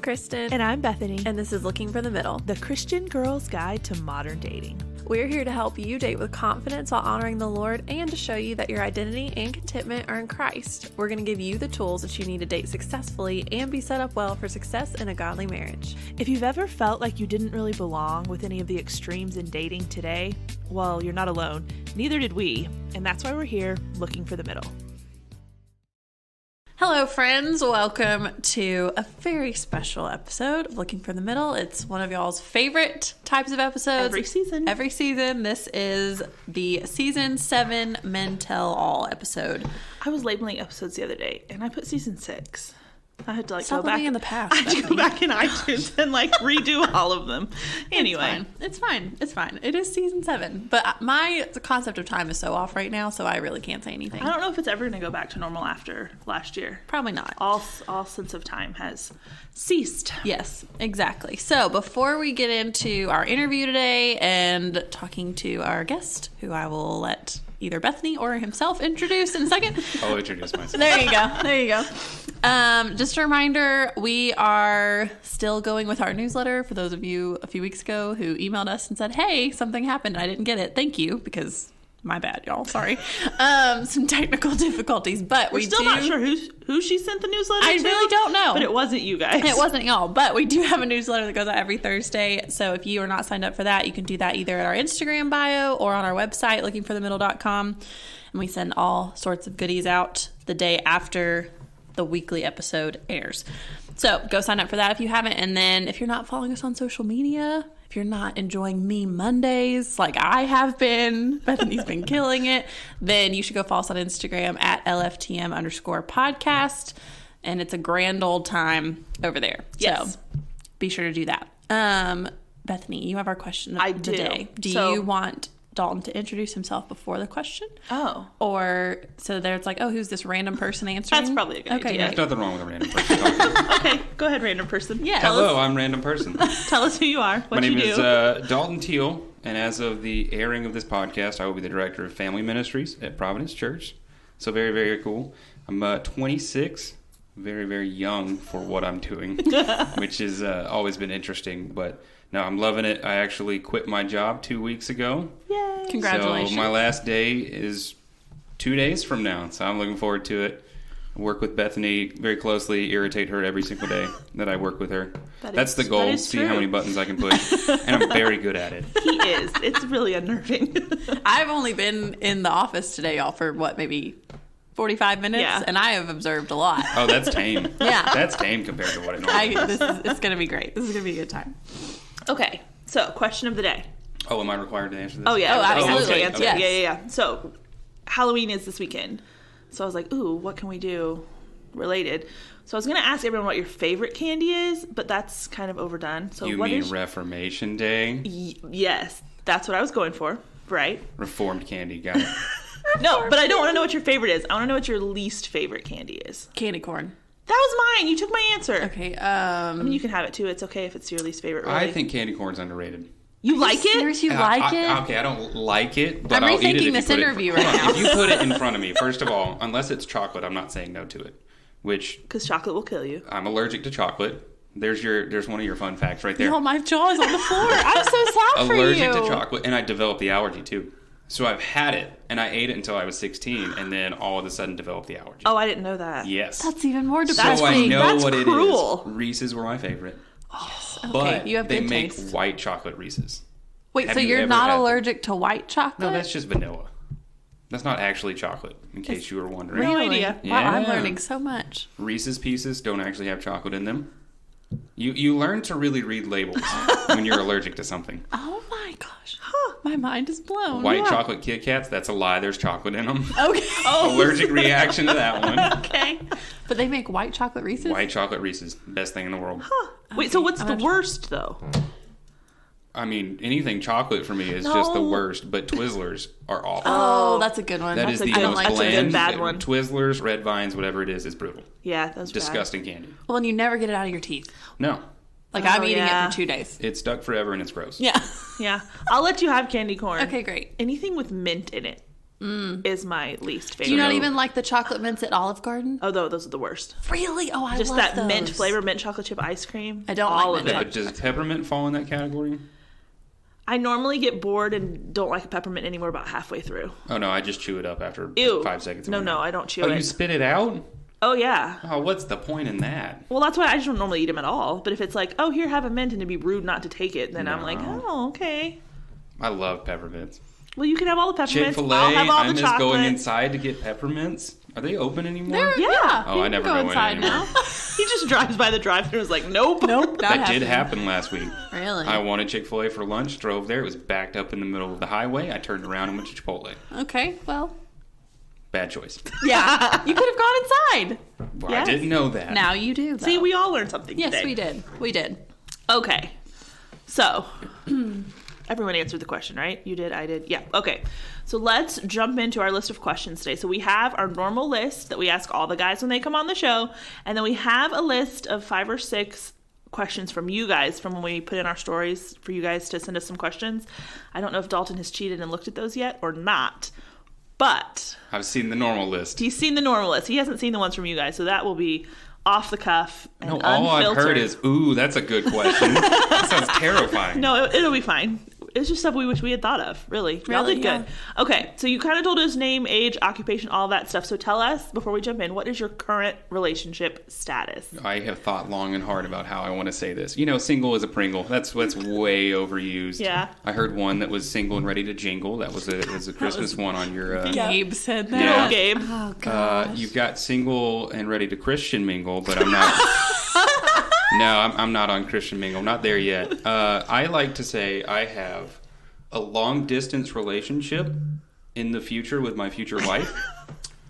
Kristen. And I'm Bethany. And this is Looking for the Middle, the Christian girl's guide to modern dating. We're here to help you date with confidence while honoring the Lord and to show you that your identity and contentment are in Christ. We're going to give you the tools that you need to date successfully and be set up well for success in a godly marriage. If you've ever felt like you didn't really belong with any of the extremes in dating today, well, you're not alone. Neither did we. And that's why we're here looking for the middle. Hello, friends. Welcome to a very special episode of Looking for the Middle. It's one of y'all's favorite types of episodes. Every season. This is the Season 7 Men Tell All episode. I was labeling episodes the other day, and I put Season 6. I had to Stop go back in the past. I had to go back in iTunes and redo all of them. Anyway, it's fine. It is Season 7, but my concept of time is so off right now, so I really can't say anything. I don't know if it's ever going to go back to normal after last year. Probably not. All sense of time has ceased. Yes, exactly. So before we get into our interview today and talking to our guest, who I will let either Bethany or himself introduce in a second. I'll introduce myself. There you go. Just a reminder, we are still going with our newsletter. For those of you a few weeks ago who emailed us and said, hey, something happened and I didn't get it. Thank you, because my bad, y'all. Sorry. Some technical difficulties, but we're still not sure who she sent the newsletter to. I really don't know. But it wasn't you guys. It wasn't y'all, but we do have a newsletter that goes out every Thursday. So if you are not signed up for that, you can do that either at our Instagram bio or on our website, lookingforthemiddle.com. And we send all sorts of goodies out the day after the weekly episode airs. So go sign up for that if you haven't. And then if you're not following us on social media, if you're not enjoying Meme Mondays like I have been, Bethany's been killing it, then you should go follow us on Instagram at LFTM_podcast. And it's a grand old time over there. Yes. So be sure to do that. Bethany, you have our question of the day. Do you want Dalton to introduce himself before the question? Oh. Or so there's who's this random person answering? That's probably a good idea. There's nothing wrong with a random person. Okay, go ahead, random person. Yeah. Hello, I'm random person. Tell us who you are, what My you name do. is Dalton Teal, and as of the airing of this podcast, I will be the director of family ministries at Providence Church. So very, very cool. I'm 26, very, very young for what I'm doing, which has always been interesting, but no, I'm loving it. I actually quit my job 2 weeks ago. Yay! Congratulations. So my last day is 2 days from now, so I'm looking forward to it. I work with Bethany very closely, irritate her every single day that I work with her. That's the goal, see how many buttons I can push, and I'm very good at it. He is. It's really unnerving. I've only been in the office today, y'all, for maybe 45 minutes, and I have observed a lot. Oh, that's tame. Yeah. That's tame compared to what it normally is. It's going to be great. This is going to be a good time. Okay, so question of the day. Oh, am I required to answer this? Oh, yeah. Absolutely. Answer. Yes. Yeah. So, Halloween is this weekend. So I was like, ooh, what can we do related? So I was going to ask everyone what your favorite candy is, but that's kind of overdone. So you mean Reformation Day? Yes, that's what I was going for, right? Reformed candy, got it. No, but I don't want to know what your favorite is. I want to know what your least favorite candy is. Candy corn. That was mine. You took my answer. Okay. I mean, you can have it too. It's okay if it's your least favorite. Really. I think candy corn's underrated. You like it? Seriously, you like it? Okay, I don't like it, but I'm I'll eat it rethinking if this you put interview it, right now. If you put it in front of me, first of all, unless it's chocolate, I'm not saying no to it. Because chocolate will kill you. I'm allergic to chocolate. There's one of your fun facts right there. Oh, my jaw's on the floor. I'm so sad for you. Allergic to chocolate, and I developed the allergy too. So I've had it, and I ate it until I was 16, and then all of a sudden developed the allergy. Oh, I didn't know that. Yes. That's even more depressing. So I know That's what cruel. it is. Reese's were my favorite. Yes. Okay, But you have they good make taste. white chocolate Reese's. Wait, Have so you you're ever not had them? allergic to white chocolate? No, that's just vanilla. That's not actually chocolate, in case you were wondering. No Really? idea. Wow, I'm Yeah. learning so much. Reese's Pieces don't actually have chocolate in them. You learn to really read labels when you're allergic to something. Oh my gosh. My mind is blown. White chocolate Kit Kats, that's a lie. There's chocolate in them. Okay. Allergic reaction to that one. Okay. But they make white chocolate Reese's? White chocolate Reese's, best thing in the world. Wait, so what's the worst, though? I mean, anything chocolate for me is just the worst, but Twizzlers are awful. Oh, that's a good one. That that's is a the good most one. That's a bland. good bad one. Twizzlers, Red Vines, whatever it is brutal. Yeah, that's Disgusting candy. Well, and you never get it out of your teeth. No. Like, I'm eating it for 2 days. It's stuck forever and it's gross. Yeah. Yeah. I'll let you have candy corn. Okay, great. Anything with mint in it. is my least favorite. Do you not even like the chocolate mints at Olive Garden? Oh, those are the worst. Really? Oh, I Just love that those. mint flavor, mint chocolate chip ice cream. I don't all like of mint it. But does peppermint fall in that category? I normally get bored and don't like a peppermint anymore about halfway through. Oh, no, I just chew it up after Ew. 5 seconds. No, I don't chew Oh, it. you spit it out? Oh, yeah. Oh, what's the point in that? Well, that's why I just don't normally eat them at all. But if it's like, oh, here, have a mint, and it'd be rude not to take it, then I'm like, No. oh, okay. I love peppermints. Well, you can have all the peppermints. Chick-fil-A, I'll have all I the miss chocolate. going inside to get peppermints. Are they open anymore? Yeah. Oh, you I can never go go in inside anymore. now. He just drives by the drive-thru and is like, nope. Nope. That did happen last week. Really? I wanted Chick-fil-A for lunch, drove there. It was backed up in the middle of the highway. I turned around and went to Chipotle. Okay, well. Bad choice. Yeah. You could have gone inside. Well, Yes. I didn't know that. Now you do, though. See, we all learned something Yes, today. we did. We did. Okay. So, everyone answered the question, right? You did, I did. Yeah. Okay. So let's jump into our list of questions today. So we have our normal list that we ask all the guys when they come on the show. And then we have a list of 5 or 6 questions from you guys from when we put in our stories for you guys to send us some questions. I don't know if Dalton has cheated and looked at those yet or not. But I've seen the normal list. he's seen the normal list. He hasn't seen the ones from you guys. So that will be off the cuff and No, all I've unfiltered. heard is, ooh, that's a good question. That sounds terrifying. No, it'll be fine. It's just stuff we wish we had thought of, really. Y'all Really? did good. Okay, so you kind of told us name, age, occupation, all that stuff. So tell us, before we jump in, what is your current relationship status? I have thought long and hard about how I want to say this. You know, single is a Pringle. That's way overused. Yeah. I heard one that was single and ready to jingle. That was a Christmas one on your... Gabe said that. Yeah. Oh, Gabe. Oh, God. you've got single and ready to Christian mingle, but I'm not... No, I'm not on Christian mingle. Not there yet. I like to say I have a long-distance relationship in the future with my future wife.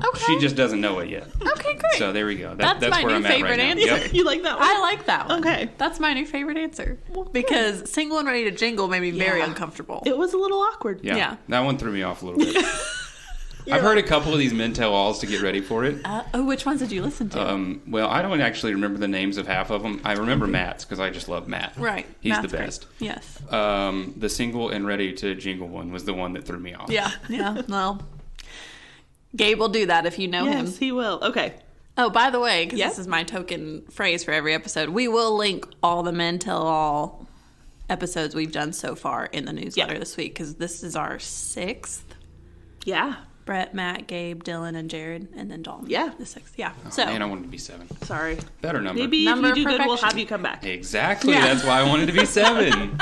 Okay. She just doesn't know it yet. Okay, great. So there we go. That's my where new I'm at favorite right now. answer. Yep. You like that one? I like that one. Okay. That's my new favorite answer. Because single and ready to jingle made me very Yeah. uncomfortable. It was a little awkward. Yeah. Yeah. That one threw me off a little bit. I've heard a couple of these men tell alls to get ready for it. Which ones did you listen to? Well, I don't actually remember the names of half of them. I remember Matt's because I just love Matt. Right. He's Matt's the great. best. Yes. The single and ready to jingle one was the one that threw me off. Yeah. Yeah. Well, Gabe will do that if you know him. Yes, he will. Okay. Oh, by the way, because Yep. this is my token phrase for every episode, we will link all the Men Tell All episodes we've done so far in the newsletter this week, because this is our 6th. Yeah. Brett, Matt, Gabe, Dylan, and Jared, and then Dalton. Yeah. The 6th. Yeah. Oh, So, man, I wanted to be 7. Sorry. Better number. Maybe Number if you of do good, we'll perfection. have you come back. Exactly. Yeah. That's why I wanted to be 7.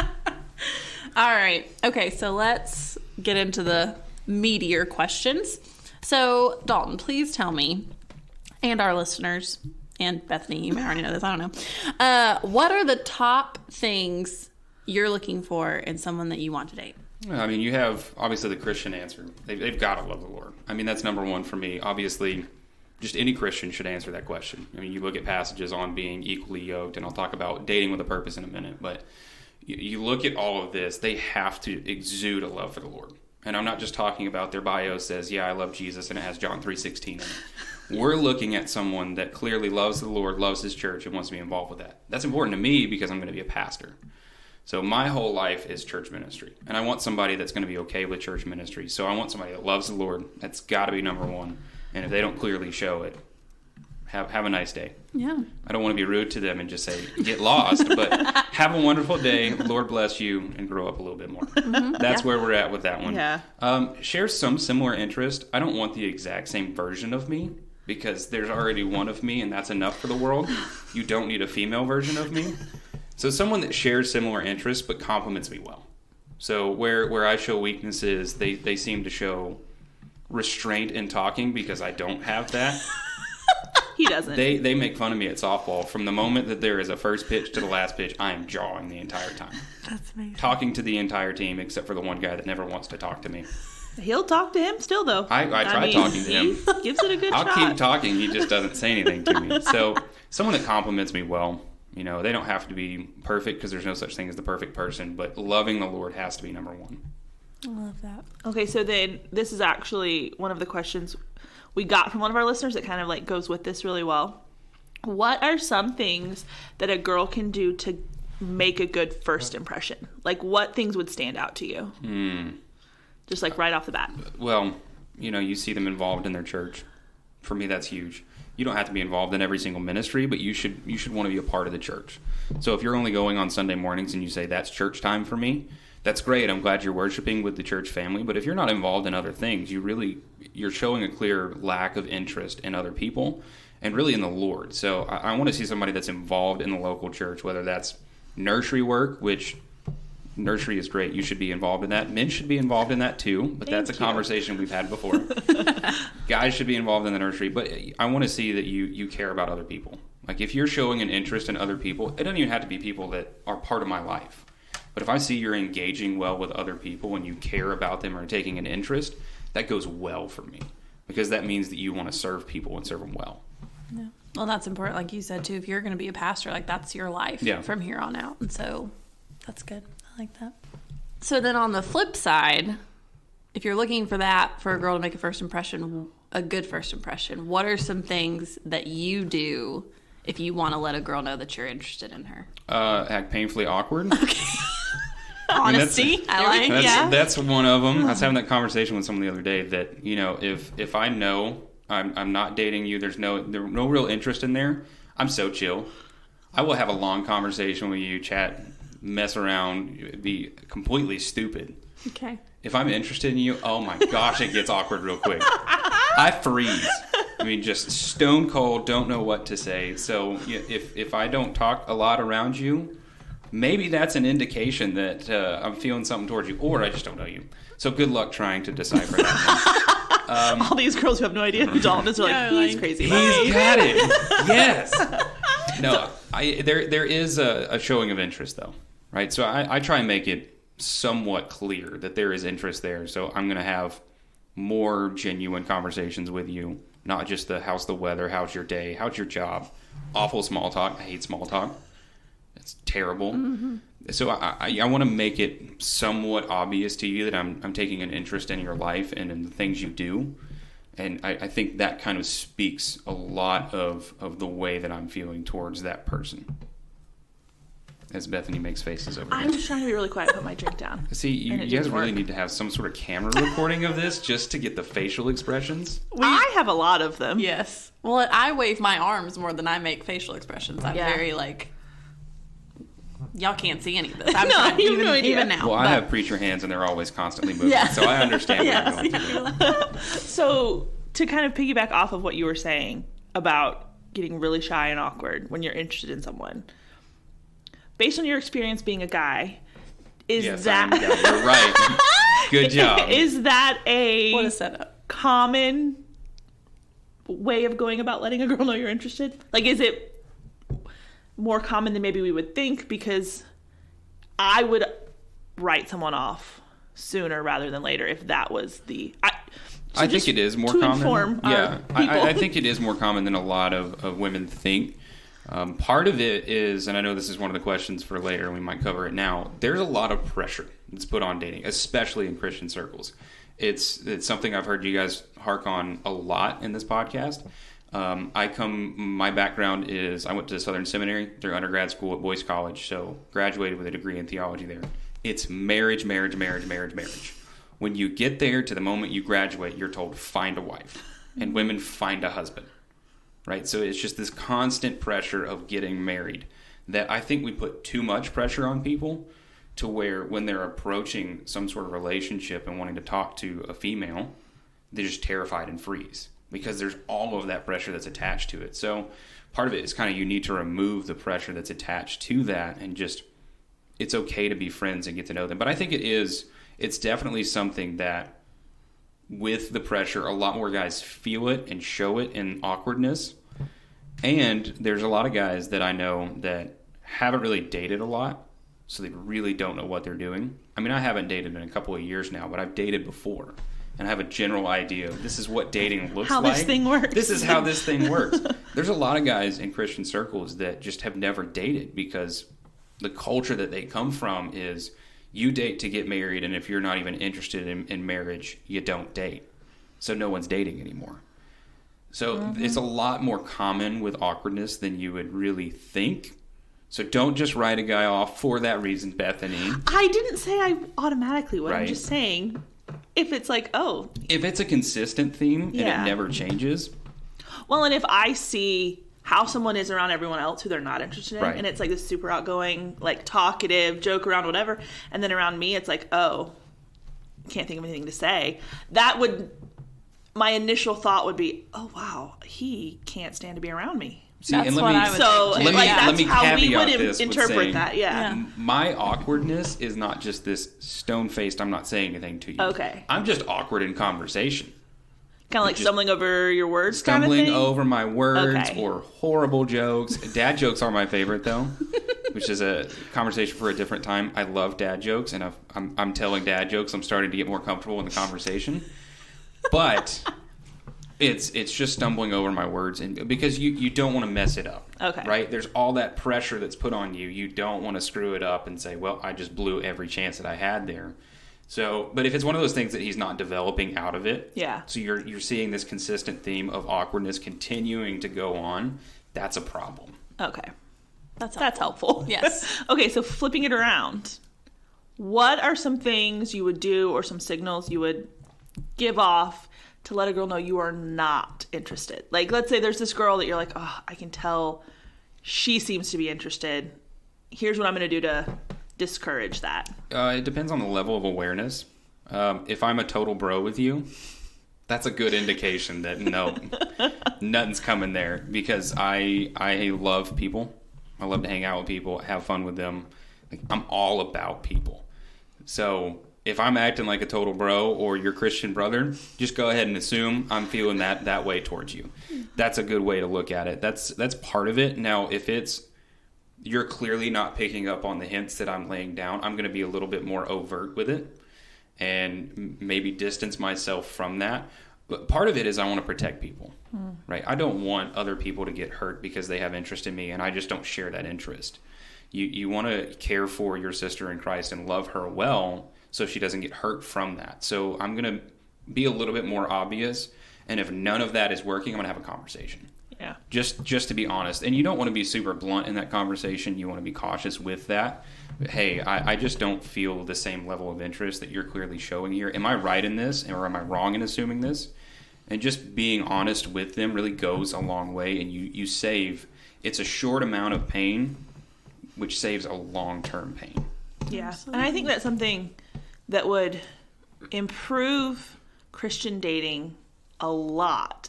all right. Okay, so let's get into the meatier questions. So, Dalton, please tell me, and our listeners, and Bethany, you may already know this, I don't know. What are the top things you're looking for in someone that you want to date? I mean, you have obviously the Christian answer. They've got to love the Lord. I mean, that's number one for me. Obviously, just any Christian should answer that question. I mean, you look at passages on being equally yoked, and I'll talk about dating with a purpose in a minute, but you look at all of this, they have to exude a love for the Lord. And I'm not just talking about their bio says, yeah, I love Jesus, and it has John 3:16 in it. We're looking at someone that clearly loves the Lord, loves his church, and wants to be involved with that. That's important to me because I'm going to be a pastor. So my whole life is church ministry. And I want somebody that's going to be okay with church ministry. So I want somebody that loves the Lord. That's got to be number one. And if they don't clearly show it, have a nice day. Yeah. I don't want to be rude to them and just say, get lost, but have a wonderful day. Lord bless you, and grow up a little bit more. That's where we're at with that one. Yeah. Share some similar interest. I don't want the exact same version of me because there's already one of me, and that's enough for the world. You don't need a female version of me. So someone that shares similar interests but compliments me well. So where I show weaknesses, they seem to show restraint in talking because I don't have that. He doesn't. They make fun of me at softball. From the moment that there is a first pitch to the last pitch, I am jawing the entire time. That's amazing. Talking to the entire team except for the one guy that never wants to talk to me. He'll talk to him still, though. I try talking to him. He gives it a good I'll shot. keep talking. He just doesn't say anything to me. So someone that compliments me well, you know, they don't have to be perfect because there's no such thing as the perfect person, but loving the Lord has to be number one. I love that. Okay, so then this is actually one of the questions we got from one of our listeners that kind of like goes with this really well. What are some things that a girl can do to make a good first impression? Like what things would stand out to you? Just like right off the bat. Well, you see them involved in their church. For me, that's huge. You don't have to be involved in every single ministry, but you should want to be a part of the church. So if you're only going on Sunday mornings and you say, that's church time for me, that's great. I'm glad you're worshiping with the church family. But if you're not involved in other things, you're showing a clear lack of interest in other people and really in the Lord. So I want to see somebody that's involved in the local church, whether that's nursery work, which nursery is great. You should be involved in that. Men should be involved in that too, but that's a conversation we've had before. Guys should be involved in the nursery, but I want to see that you care about other people. Like if you're showing an interest in other people, it doesn't even have to be people that are part of my life. But if I see you're engaging well with other people and you care about them or taking an interest, that goes well for me because that means that you want to serve people and serve them well. Yeah. Well, that's important. Like you said, too, if you're going to be a pastor, like that's your life from here on out. And so that's good. I like that. So then on the flip side, if you're looking for that for a girl to make a first impression, a good first impression, what are some things that you do if you want to let a girl know that you're interested in her? Act painfully awkward. Okay. Honesty. I like. That's one of them. I was having that conversation with someone the other day that, if I know I'm not dating you, there's no real interest in there, I'm so chill. I will have a long conversation with you, chat, mess around, be completely stupid. Okay. If I'm interested in you, oh my gosh, it gets awkward real quick. I freeze. I mean, just stone cold, don't know what to say. So if I don't talk a lot around you, maybe that's an indication that I'm feeling something towards you, or I just don't know you. So good luck trying to decipher that. All these girls who have no idea who Dalton is are like, he's crazy. He's got it. Yes. No, there is a showing of interest, though, right? So I try and make it somewhat clear that there is interest there. So I'm going to have more genuine conversations with you, not just how's the weather, how's your day, how's your job. Awful small talk. I hate small talk. It's terrible. Mm-hmm. So I want to make it somewhat obvious to you that I'm taking an interest in your life and in the things you do. And I think that kind of speaks a lot of the way that I'm feeling towards that person. As Bethany makes faces over I here. was trying to be really quiet and put my drink down. See, you guys really need to have some sort of camera recording of this just to get the facial expressions. I have a lot of them. Yes. Well, I wave my arms more than I make facial expressions. I'm very y'all can't see any of this. I'm trying, you have no idea. Even now. Well, I have preacher hands and they're always constantly moving, so I understand what you're going through. So to kind of piggyback off of what you were saying about getting really shy and awkward when you're interested in someone, based on your experience being a guy, you're right. Good job. Is that what a setup? Common way of going about letting a girl know you're interested? Like, is it more common than maybe we would think? Because I would write someone off sooner rather than later if that was the... I think it is more common. I think it is more common than a lot of women think. Part of it is, and I know this is one of the questions for later, and we might cover it now, there's a lot of pressure that's put on dating, especially in Christian circles. It's something I've heard you guys hark on a lot in this podcast. My background is I went to Southern Seminary through undergrad school at Boyce College, so graduated with a degree in theology there. It's marriage. When you get there to the moment you graduate, you're told, find a wife. And women find a husband. Right? So it's just this constant pressure of getting married that I think we put too much pressure on people to where when they're approaching some sort of relationship and wanting to talk to a female, they're just terrified and freeze because there's all of that pressure that's attached to it. So part of it is kind of you need to remove the pressure that's attached to that and just it's okay to be friends and get to know them. But I think it's definitely something that with the pressure, a lot more guys feel it and show it in awkwardness. And there's a lot of guys that I know that haven't really dated a lot, so they really don't know what they're doing. I mean, I haven't dated in a couple of years now, but I've dated before. And I have a general idea of this is what dating looks like. How this thing works. This is how this thing works. There's a lot of guys in Christian circles that just have never dated because the culture that they come from is you date to get married, and if you're not even interested in marriage, you don't date. So no one's dating anymore. So it's a lot more common with awkwardness than you would really think. So don't just write a guy off for that reason, Bethany. I didn't say I automatically would. Right. I'm just saying if it's like, oh. If it's a consistent theme and it never changes. Well, and if I see how someone is around everyone else who they're not interested in, and it's like this super outgoing, like talkative, joke around, whatever, and then around me it's like, oh, can't think of anything to say, that would, my initial thought would be, oh wow, he can't stand to be around me. See, that's and what I would think too. let me how we would caveat this with interpret saying, that. my awkwardness is not just this stone-faced, I'm not saying anything to you. Okay. I'm just awkward in conversation. Kind of like stumbling over your words, stumbling over my words or horrible jokes. Dad jokes are my favorite, though, which is a conversation for a different time. I love dad jokes, and I'm telling dad jokes. I'm starting to get more comfortable in the conversation, but it's just stumbling over my words, and because you don't want to mess it up. Okay. Right? There's all that pressure that's put on you. You don't want to screw it up and say, well, I just blew every chance that I had there. So, but if it's one of those things that he's not developing out of it, so you're seeing this consistent theme of awkwardness continuing to go on, that's a problem. Okay. That's helpful. Yes. Okay, so flipping it around, what are some things you would do or some signals you would give off to let a girl know you are not interested? Like, let's say there's this girl that you're like, oh, I can tell she seems to be interested. Here's what I'm going to do to discourage that. It depends on the level of awareness. If I'm a total bro with you, that's a good indication that no, nothing's coming there, because I love people. I love to hang out with people, have fun with them. Like, I'm all about people. So if I'm acting like a total bro or your Christian brother, just go ahead and assume I'm feeling that way towards you. That's a good way to look at it. That's part of it. Now, if you're clearly not picking up on the hints that I'm laying down, I'm going to be a little bit more overt with it and maybe distance myself from that. But part of it is I want to protect people, right? I don't want other people to get hurt because they have interest in me and I just don't share that interest. You want to care for your sister in Christ and love her well so she doesn't get hurt from that. So I'm going to be a little bit more obvious, and if none of that is working, I'm going to have a conversation. Yeah. Just to be honest. And you don't want to be super blunt in that conversation. You want to be cautious with that. But, hey, I just don't feel the same level of interest that you're clearly showing here. Am I right in this, or am I wrong in assuming this? And just being honest with them really goes a long way, and you save, it's a short amount of pain, which saves a long-term pain. Yeah. Absolutely. And I think that's something that would improve Christian dating a lot,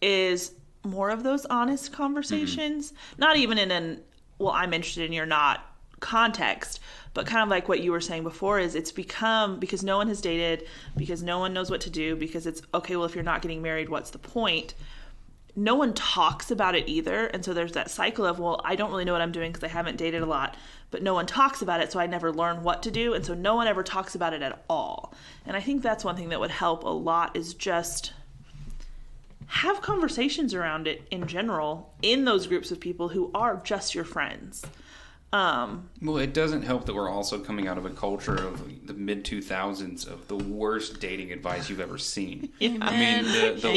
is more of those honest conversations, not even in an, well, I'm interested in you're not context, but kind of like what you were saying before, is it's become, because no one has dated, because no one knows what to do, because it's, okay, well, if you're not getting married, what's the point? No one talks about it either. And so there's that cycle of, well, I don't really know what I'm doing because I haven't dated a lot, but no one talks about it, so I never learn what to do. And so no one ever talks about it at all. And I think that's one thing that would help a lot, is just have conversations around it in general in those groups of people who are just your friends. Well, it doesn't help that we're also coming out of a culture of the mid-2000s of the worst dating advice you've ever seen. Yeah. I mean, the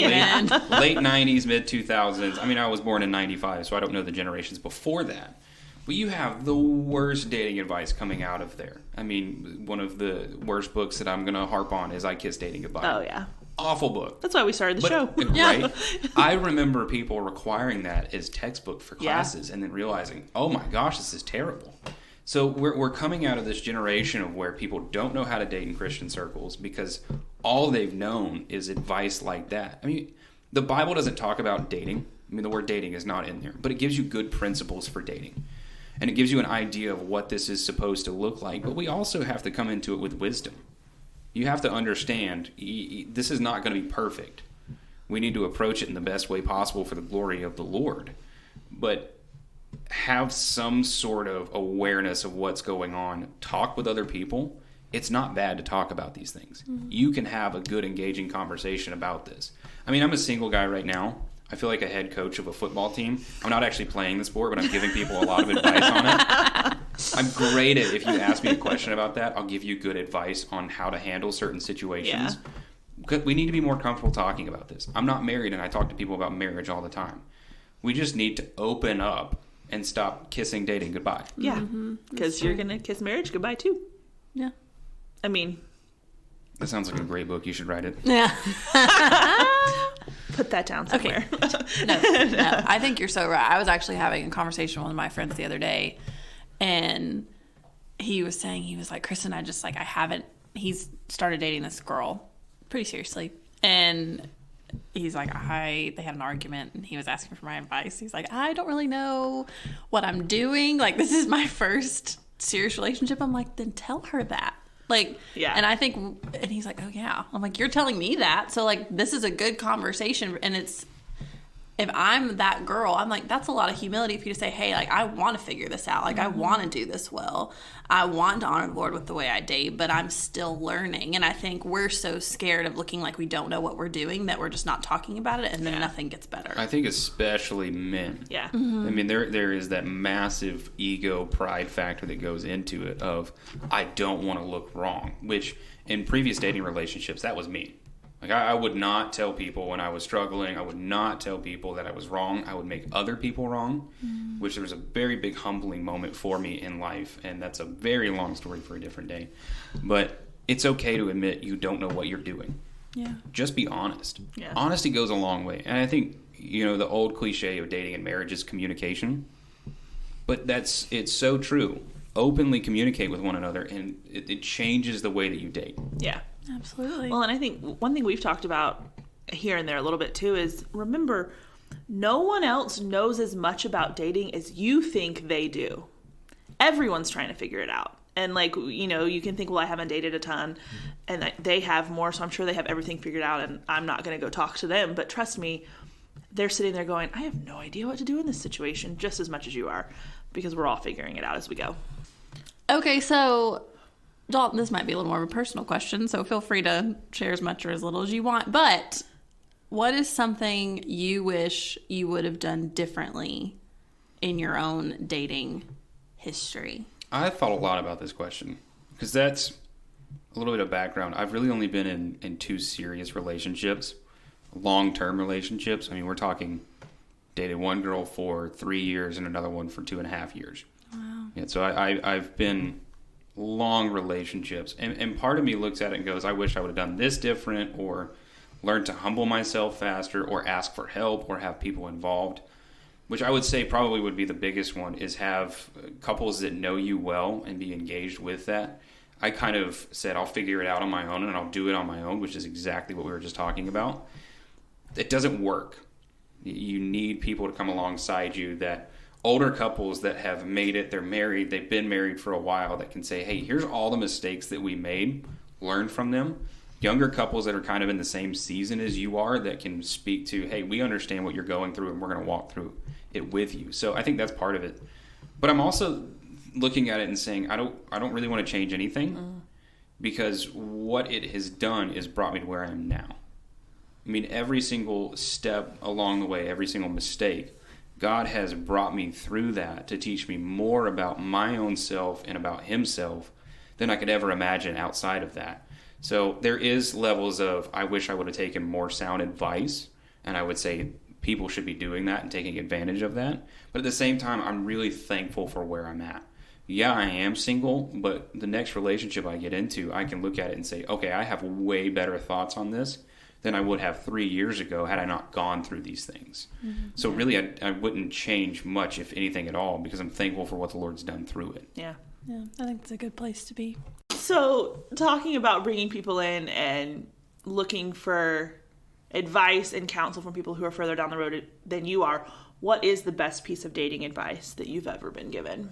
late 90s, mid-2000s. I mean, I was born in 95, so I don't know the generations before that. But you have the worst dating advice coming out of there. I mean, one of the worst books that I'm going to harp on is I Kissed Dating Goodbye. Oh, yeah. Awful book. That's why we started the show. Right? I remember people requiring that as textbook for classes, and then realizing, oh my gosh, this is terrible. So we're coming out of this generation of where people don't know how to date in Christian circles because all they've known is advice like that. I mean, the Bible doesn't talk about dating. I mean, the word dating is not in there, but it gives you good principles for dating. And it gives you an idea of what this is supposed to look like. But we also have to come into it with wisdom. You have to understand, this is not going to be perfect. We need to approach it in the best way possible for the glory of the Lord. But have some sort of awareness of what's going on. Talk with other people. It's not bad to talk about these things. Mm-hmm. You can have a good, engaging conversation about this. I mean, I'm a single guy right now. I feel like a head coach of a football team. I'm not actually playing the sport, but I'm giving people a lot of advice on it. I'm great at, if you ask me a question about that, I'll give you good advice on how to handle certain situations. Yeah. We need to be more comfortable talking about this. I'm not married, and I talk to people about marriage all the time. We just need to open up and stop kissing dating goodbye. Yeah, because you're going to kiss marriage goodbye, too. Yeah. I mean, That sounds like a great book. You should write it. Yeah. Put that down somewhere. Okay. No, I think you're so right. I was actually having a conversation with one of my friends the other day, and he was saying, he was like, Kristen, he's started dating this girl pretty seriously. And he's like, they had an argument, and he was asking for my advice. He's like, I don't really know what I'm doing. Like, this is my first serious relationship. I'm like, then tell her that. Like, yeah. And I think, and he's like, oh yeah. I'm like, you're telling me that. So like, this is a good conversation. And if I'm that girl, I'm like, that's a lot of humility for you to say, hey, like, I want to figure this out. Like, I want to do this well. I want to honor the Lord with the way I date, but I'm still learning. And I think we're so scared of looking like we don't know what we're doing that we're just not talking about it, and then nothing gets better. I think especially men. Yeah. Mm-hmm. I mean, there is that massive ego pride factor that goes into it of, I don't want to look wrong, which in previous dating relationships, that was me. Like, I would not tell people when I was struggling. I would not tell people that I was wrong. I would make other people wrong, which there was a very big humbling moment for me in life, and that's a very long story for a different day. But it's okay to admit you don't know what you're doing. Yeah. Just be honest. Yeah. Honesty goes a long way. And I think, the old cliche of dating and marriage is communication. But it's so true. Openly communicate with one another, and it changes the way that you date. Yeah. Absolutely. Well, and I think one thing we've talked about here and there a little bit too is, remember, no one else knows as much about dating as you think they do. Everyone's trying to figure it out. And like, you can think, well, I haven't dated a ton, and they have more, so I'm sure they have everything figured out, and I'm not going to go talk to them. But trust me, they're sitting there going, I have no idea what to do in this situation, just as much as you are, because we're all figuring it out as we go. Okay, so Dalton, this might be a little more of a personal question, so feel free to share as much or as little as you want. But what is something you wish you would have done differently in your own dating history? I thought a lot about this question because that's a little bit of background. I've really only been in 2 serious relationships, long-term relationships. I mean, we're talking dated one girl for 3 years and another one for 2.5 years. Wow. Yeah, so I've been long relationships, and part of me looks at it and goes, I wish I would have done this different, or learned to humble myself faster, or ask for help, or have people involved, which I would say probably would be the biggest one, is have couples that know you well and be engaged with that. I kind of said, I'll figure it out on my own, and I'll do it on my own, which is exactly what we were just talking about. It doesn't work. You need people to come alongside you, that older couples that have made it, they're married, they've been married for a while, that can say, hey, here's all the mistakes that we made, learn from them. Younger couples that are kind of in the same season as you are, that can speak to, hey, we understand what you're going through, and we're going to walk through it with you. So I think that's part of it. But I'm also looking at it and saying, I don't really want to change anything, because what it has done is brought me to where I am now. I mean, every single step along the way, every single mistake, God has brought me through that to teach me more about my own self and about himself than I could ever imagine outside of that. So there is levels of, I wish I would have taken more sound advice, and I would say people should be doing that and taking advantage of that. But at the same time, I'm really thankful for where I'm at. Yeah, I am single, but the next relationship I get into, I can look at it and say, okay, I have way better thoughts on this than I would have 3 years ago had I not gone through these things. Mm-hmm. So really, I wouldn't change much, if anything at all, because I'm thankful for what the Lord's done through it. Yeah. Yeah, I think it's a good place to be. So talking about bringing people in and looking for advice and counsel from people who are further down the road than you are, what is the best piece of dating advice that you've ever been given?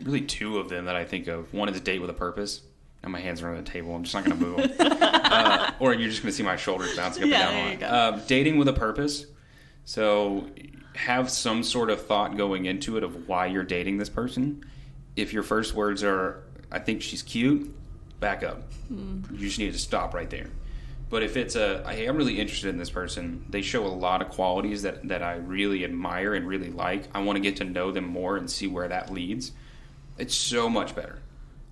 Really 2 of them that I think of. One is date with a purpose. And my hands are on the table. I'm just not going to move them. Or you're just going to see my shoulders bouncing up and down. There you go. Dating with a purpose. So have some sort of thought going into it of why you're dating this person. If your first words are, I think she's cute, back up. You just need to stop right there. But if it's hey, I'm really interested in this person, they show a lot of qualities that I really admire and really like. I want to get to know them more and see where that leads. It's so much better.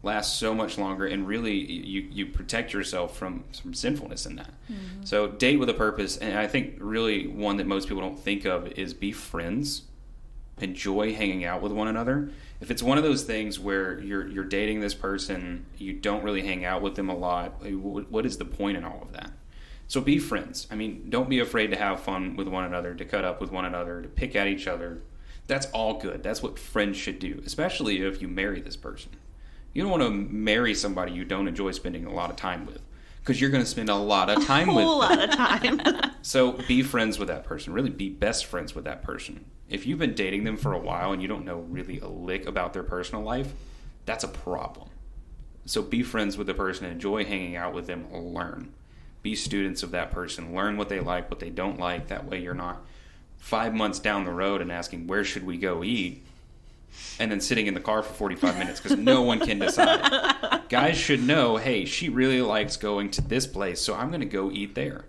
Lasts so much longer, and really you protect yourself from some sinfulness in that. Mm-hmm. So date with a purpose, and I think really one that most people don't think of is be friends enjoy hanging out with one another. If it's one of those things where you're dating this person, you don't really hang out with them a lot, what is the point in all of that? So be friends. I mean, don't be afraid to have fun with one another, to cut up with one another, to pick at each other. That's all good. That's what friends should do, especially if you marry this person. You don't want to marry somebody you don't enjoy spending a lot of time with, because you're going to spend a lot of time with them. A whole lot of time. So be friends with that person. Really be best friends with that person. If you've been dating them for a while and you don't know really a lick about their personal life, that's a problem. So be friends with the person, enjoy hanging out with them, learn. Be students of that person. Learn what they like, what they don't like. That way you're not 5 months down the road and asking, where should we go eat? And then sitting in the car for 45 minutes because no one can decide. Guys should know, hey, she really likes going to this place, so I'm going to go eat there.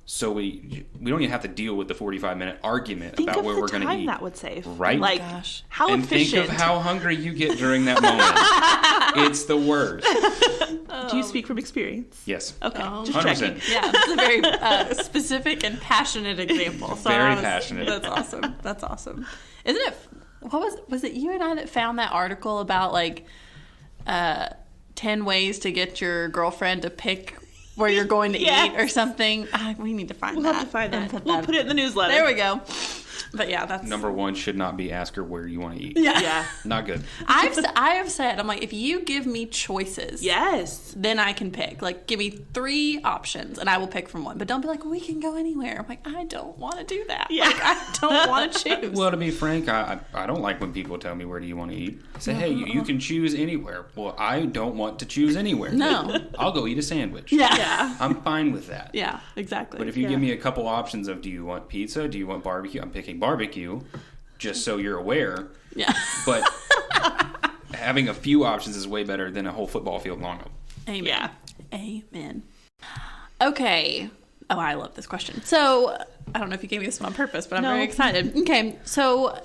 So we don't even have to deal with the 45-minute argument about where we're going to eat. Think of the time that would save. Right? Like, Gosh. how and efficient. Think of how hungry you get during that moment. It's the worst. Do you speak from experience? Yes. Okay, just 100%. checking. Yeah, it's a very specific and passionate example. So Very passionate. That's awesome. That's awesome. Isn't it? What was it? You and I that found that article about like 10 ways to get your girlfriend to pick where you're going to Yes. eat or something. We need to find that. We'll have to find and that. We'll put it in the newsletter. There we go. But yeah, that's Number one should not be ask her where you want to eat. Yeah. Not good. I have said, I'm like, if you give me choices, Yes. then I can pick. Like, give me 3 options and I will pick from one. But don't be like, we can go anywhere. I'm like, I don't want to do that. Yeah. Like, I don't want to choose. Well, to be frank, I don't like when people tell me where do you want to eat. I say, hey, you can choose anywhere. Well, I don't want to choose anywhere. No. I'll go eat a sandwich. Yeah. I'm fine with that. Yeah, exactly. But if you give me a couple options of do you want pizza, do you want barbecue, I'm picking barbecue, just so you're aware. Yeah. But having a few options is way better than a whole football field long of. Amen. Yeah. Amen. Okay. Oh, I love this question. So, I don't know if you gave me this one on purpose, but I'm No. very excited. Okay. So,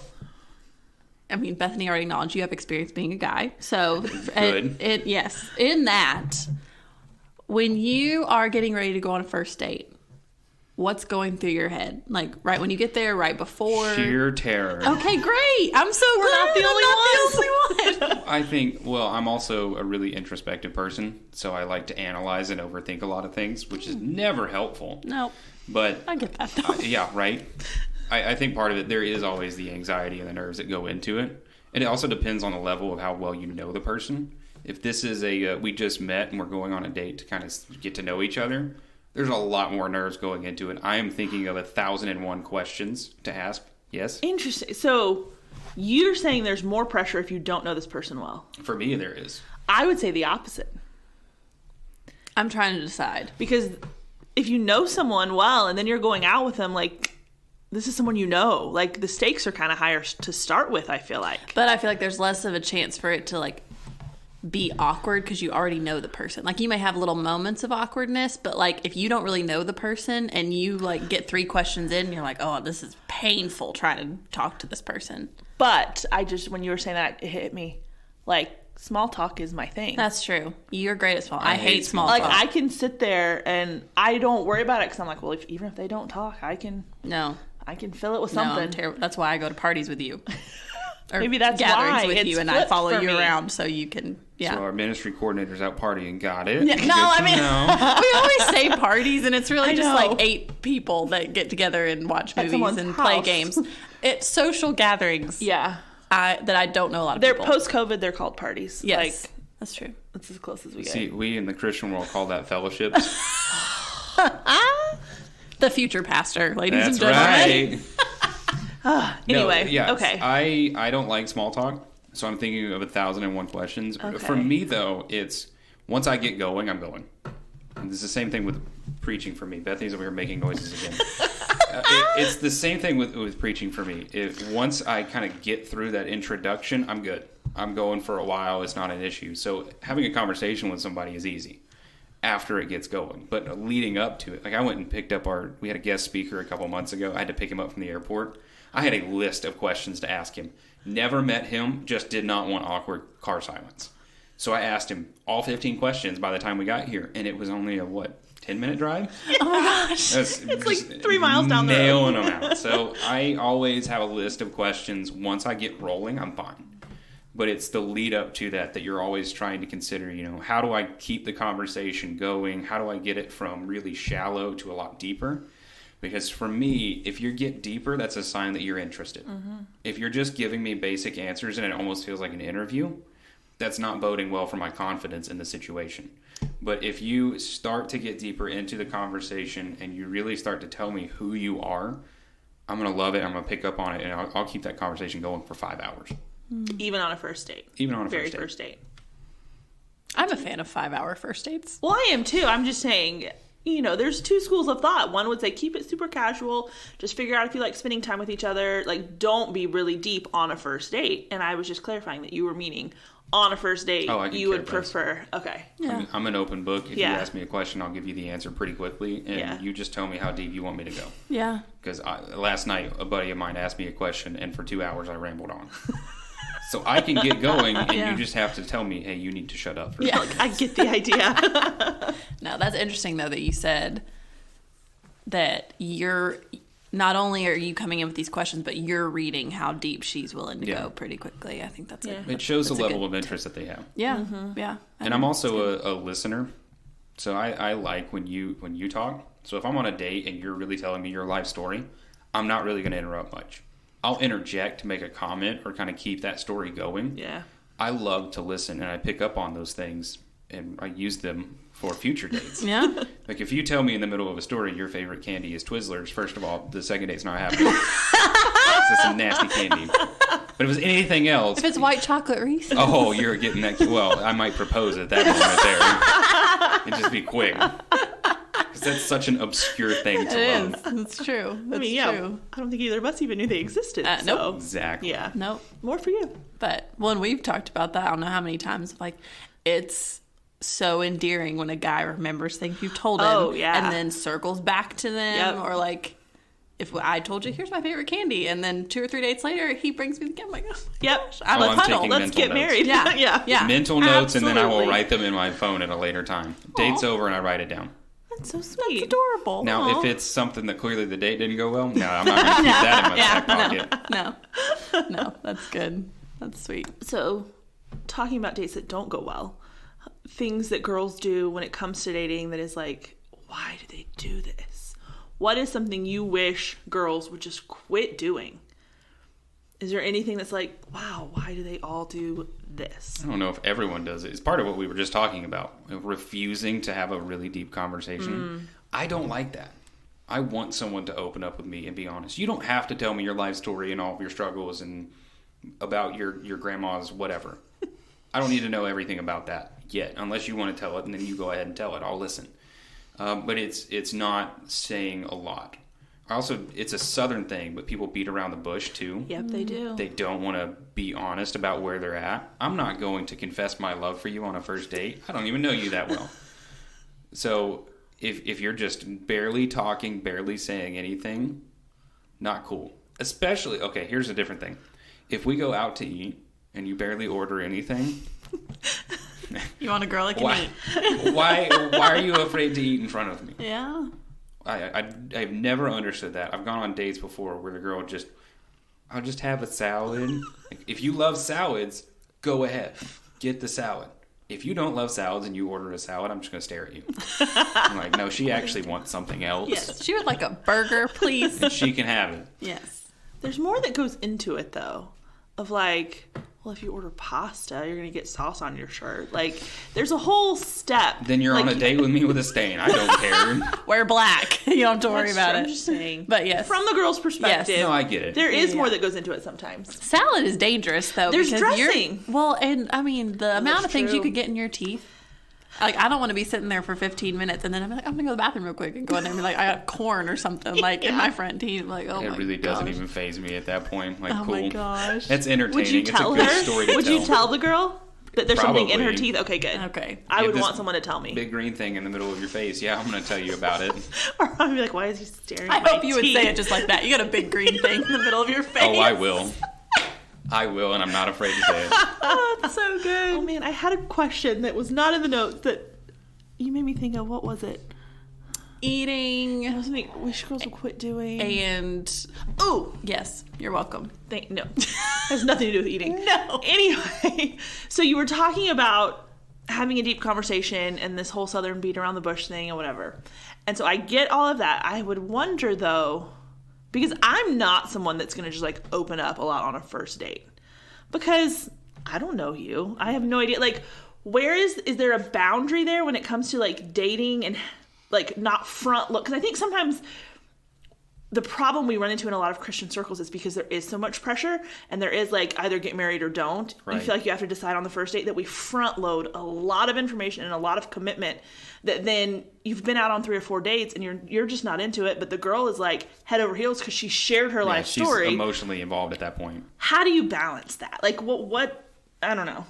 I mean, Bethany already acknowledged you have experience being a guy. So, Good. yes. In that, when you are getting ready to go on a first date, what's going through your head? Like, right when you get there, right before? Sheer terror. Okay, great. I'm so We're not the only one. I think, well, I'm also a really introspective person, so I like to analyze and overthink a lot of things, which is never helpful. No, But I get that, though. yeah, right. I think part of it, there is always the anxiety and the nerves that go into it. And it also depends on the level of how well you know the person. If this is we just met and we're going on a date to kind of get to know each other, there's a lot more nerves going into it. I am thinking of 1,001 questions to ask. Yes? Interesting. So you're saying there's more pressure if you don't know this person well. For me, there is. I would say the opposite. I'm trying to decide. Because if you know someone well and then you're going out with them, like, this is someone you know. Like, the stakes are kind of higher to start with, I feel like. But I feel like there's less of a chance for it to, like, be awkward because you already know the person. Like, you may have little moments of awkwardness, but, like, if you don't really know the person and you, like, get 3 questions in, you're like, oh, this is painful trying to talk to this person. But when you were saying that, it hit me. Like, small talk is my thing. That's true. You're great at small. I hate hate small like, talk. I can sit there and I don't worry about it because I'm like, well, even if they don't talk, I can fill it with No, something. I'm terrible. That's why I go to parties with you. Or Maybe that's gatherings why with it's you, and I flipped follow for you me. around so you can. Yeah. So our ministry coordinator's out partying. Got it. Yeah, Good no, I to mean, know. we always say parties, and it's really I just know. like 8 people that get together and watch At movies someone's and play house. games. It's social gatherings. Yeah. That I don't know a lot of They're people. post-COVID, they're called parties. Yes, Like, that's true. that's as close as we get. See, we in the Christian world call that fellowships. The future pastor, ladies That's and gentlemen. right. Anyway, No, yes. okay. I don't like small talk, so I'm thinking of 1,001 questions. Okay. For me, though, it's once I get going, I'm going. And it's the same thing with preaching for me. Bethany's over here making noises again. It's the same thing with preaching for me. Once I kind of get through that introduction, I'm good. I'm going for a while. It's not an issue. So having a conversation with somebody is easy after it gets going. But leading up to it, like I went and picked up we had a guest speaker a couple months ago. I had to pick him up from the airport. I had a list of questions to ask him. Never met him, just did not want awkward car silence. So I asked him all 15 questions by the time we got here, and it was only a, 10-minute drive? Oh my gosh. It's like 3 miles down the road. Nailing them out. So I always have a list of questions. Once I get rolling, I'm fine. But it's the lead up to that you're always trying to consider, how do I keep the conversation going? How do I get it from really shallow to a lot deeper? Because for me, if you get deeper, that's a sign that you're interested. Mm-hmm. If you're just giving me basic answers and it almost feels like an interview, that's not boding well for my confidence in the situation. But if you start to get deeper into the conversation and you really start to tell me who you are, I'm going to love it. I'm going to pick up on it, and I'll keep that conversation going for 5 hours. Even on a first date. Even on a very first date. I'm a fan of 5-hour first dates. Well, I am too. I'm just saying, there's 2 schools of thought. One would say keep it super casual. Just figure out if you like spending time with each other. Like, don't be really deep on a first date. And I was just clarifying that you were meaning on a first date, you would prefer. Okay. Yeah. I'm an open book. If you ask me a question, I'll give you the answer pretty quickly. And you just tell me how deep you want me to go. Yeah. Because last night, a buddy of mine asked me a question, and for 2 hours, I rambled on. So I can get going, and you just have to tell me, hey, you need to shut up. Yeah, I get the idea. No, that's interesting, though, that you said that not only are you coming in with these questions, but you're reading how deep she's willing to go pretty quickly. I think that's it shows the level of interest that they have. Yeah, mm-hmm. Yeah. And I'm also a listener, so I like when you talk. So if I'm on a date and you're really telling me your life story, I'm not really going to interrupt much. I'll interject to make a comment or kind of keep that story going. Yeah. I love to listen, and I pick up on those things, and I use them for future dates. Yeah. Like, if you tell me in the middle of a story your favorite candy is Twizzlers, first of all, the second date's not happening. It's some nasty candy. But if it was anything else... If it's white chocolate Reese's. Oh, you're getting that... Well, I might propose at that moment there. It'd just be quick. Because that's such an obscure thing to love. It is. It's true. That's true. I don't think either of us even knew they existed. Nope. Exactly. Yeah. Nope. More for you. But when we've talked about that, I don't know how many times, like, it's so endearing when a guy remembers things you've told him. Oh, yeah. And then circles back to them. Yep. Or, like, if I told you, here's my favorite candy, and then 2 or 3 dates later, he brings me the candy. I'm like, oh my gosh. I'm taking Let's get mental married. notes. Yeah. Mental notes, Absolutely. and then I will write them in my phone at a later time. Date's over, and I write it down. That's so sweet. That's adorable. Now, if it's something that clearly the date didn't go well, no, I'm not going to keep that in my back pocket. No, that's good. That's sweet. So, talking about dates that don't go well, things that girls do when it comes to dating that is like, why do they do this? What is something you wish girls would just quit doing? Is there anything that's like, wow, why do they all do this? I don't know if everyone does it. It's part of what we were just talking about, refusing to have a really deep conversation. I don't like that. I want someone to open up with me and be honest. You don't have to tell me your life story and all of your struggles and about your grandma's whatever. I don't need to know everything about that yet, unless you want to tell it, and then you go ahead and tell it. I'll listen. But it's not saying a lot. Also, it's a southern thing, but people beat around the bush too. Yep, they do. They don't want to be honest about where they're at. I'm not going to confess my love for you on a first date. I don't even know you that well. So if you're just barely talking, barely saying anything, not cool. Especially, okay, here's a different thing. If we go out to eat and you barely order anything... You want a girl that can eat. Why are you afraid to eat in front of me? Yeah. I've never understood that. I've gone on dates before where the girl I'll just have a salad. Like, if you love salads, go ahead. Get the salad. If you don't love salads and you order a salad, I'm just going to stare at you. I'm like, no, she actually wants something else. Yes, she would like a burger, please. And she can have it. Yes. There's more that goes into it, though, of like... Well, if you order pasta, you're going to get sauce on your shirt. Like, there's a whole step. Then you're on a date with me with a stain. I don't care. Wear black. You don't have to worry about it. I'm just saying. But yes. From the girl's perspective. No, I get it. There is more that goes into it sometimes. Salad is dangerous, though. There's dressing. Well, and I mean, the amount of things true. you could get in your teeth. Like, I don't want to be sitting there for 15 minutes and then I'm like, I'm going to go to the bathroom real quick and go in there and be like, I got corn or something like in my front teeth. Like, oh my gosh. It really doesn't even faze me at that point. Like, oh cool. my gosh. That's entertaining. Would you tell it's a good her? story to Would tell. you tell the girl that there's something in her Probably. teeth? Okay, good. Okay. I would this want someone to tell me. Big green thing in the middle of your face. Yeah, I'm going to tell you about it. Or I'd be like, why is he staring I at my hope you would teeth? say it just like that. You got a big green thing in the middle of your face. Oh, I will. I will, and I'm not afraid to say it. Oh, that's so good. Oh man, I had a question that was not in the notes that you made me think of. What was it? Eating. I was thinking, wish girls would quit doing. And Oh, yes, you're welcome. no, has nothing to do with eating. No. Anyway, so you were talking about having a deep conversation and this whole Southern beat around the bush thing and whatever. And so I get all of that. I would wonder though, because I'm not someone that's going to just like open up a lot on a first date, because I don't know you. I have no idea. Like, where is there a boundary there when it comes to like dating and like not front look? Because I think sometimes the problem we run into in a lot of Christian circles is because there is so much pressure, and there is like either get married or don't. Right. You feel like you have to decide on the first date, that we front load a lot of information and a lot of commitment, that then you've been out on 3 or 4 dates and you're just not into it, but the girl is like head over heels because she shared her life story. She's emotionally involved at that point. How do you balance that? Like what I don't know.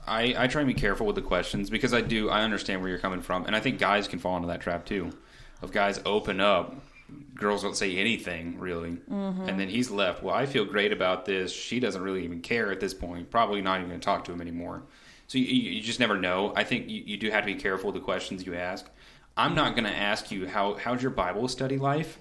I try and be careful with the questions, because I understand where you're coming from, and I think guys can fall into that trap too. Of guys open up, girls don't say anything really, and then he's left. Well, I feel great about this. She doesn't really even care at this point. Probably not even going to talk to him anymore. So you just never know. I think you do have to be careful with the questions you ask. I'm not going to ask you how's your Bible study life.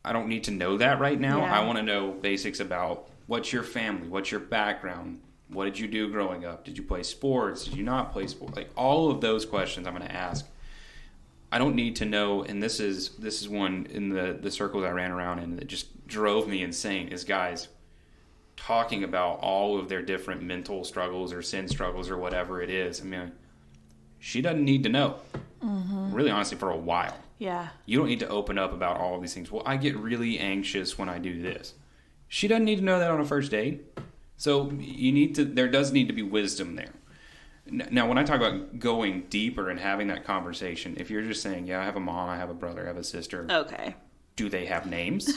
I don't need to know that right now. Yeah. I want to know basics about what's your family, what's your background, what did you do growing up? Did you play sports? Did you not play sports? Like all of those questions I'm going to ask. I don't need to know, and this is one in the circles I ran around in that just drove me insane, is guys talking about all of their different mental struggles or sin struggles or whatever it is. I mean, she doesn't need to know. Really, honestly, for a while. Yeah. You don't need to open up about all of these things. Well, I get really anxious when I do this. She doesn't need to know that on a first date. So there does need to be wisdom there. Now, when I talk about going deeper and having that conversation, if you're just saying, yeah, I have a mom, I have a brother, I have a sister. Okay. Do they have names?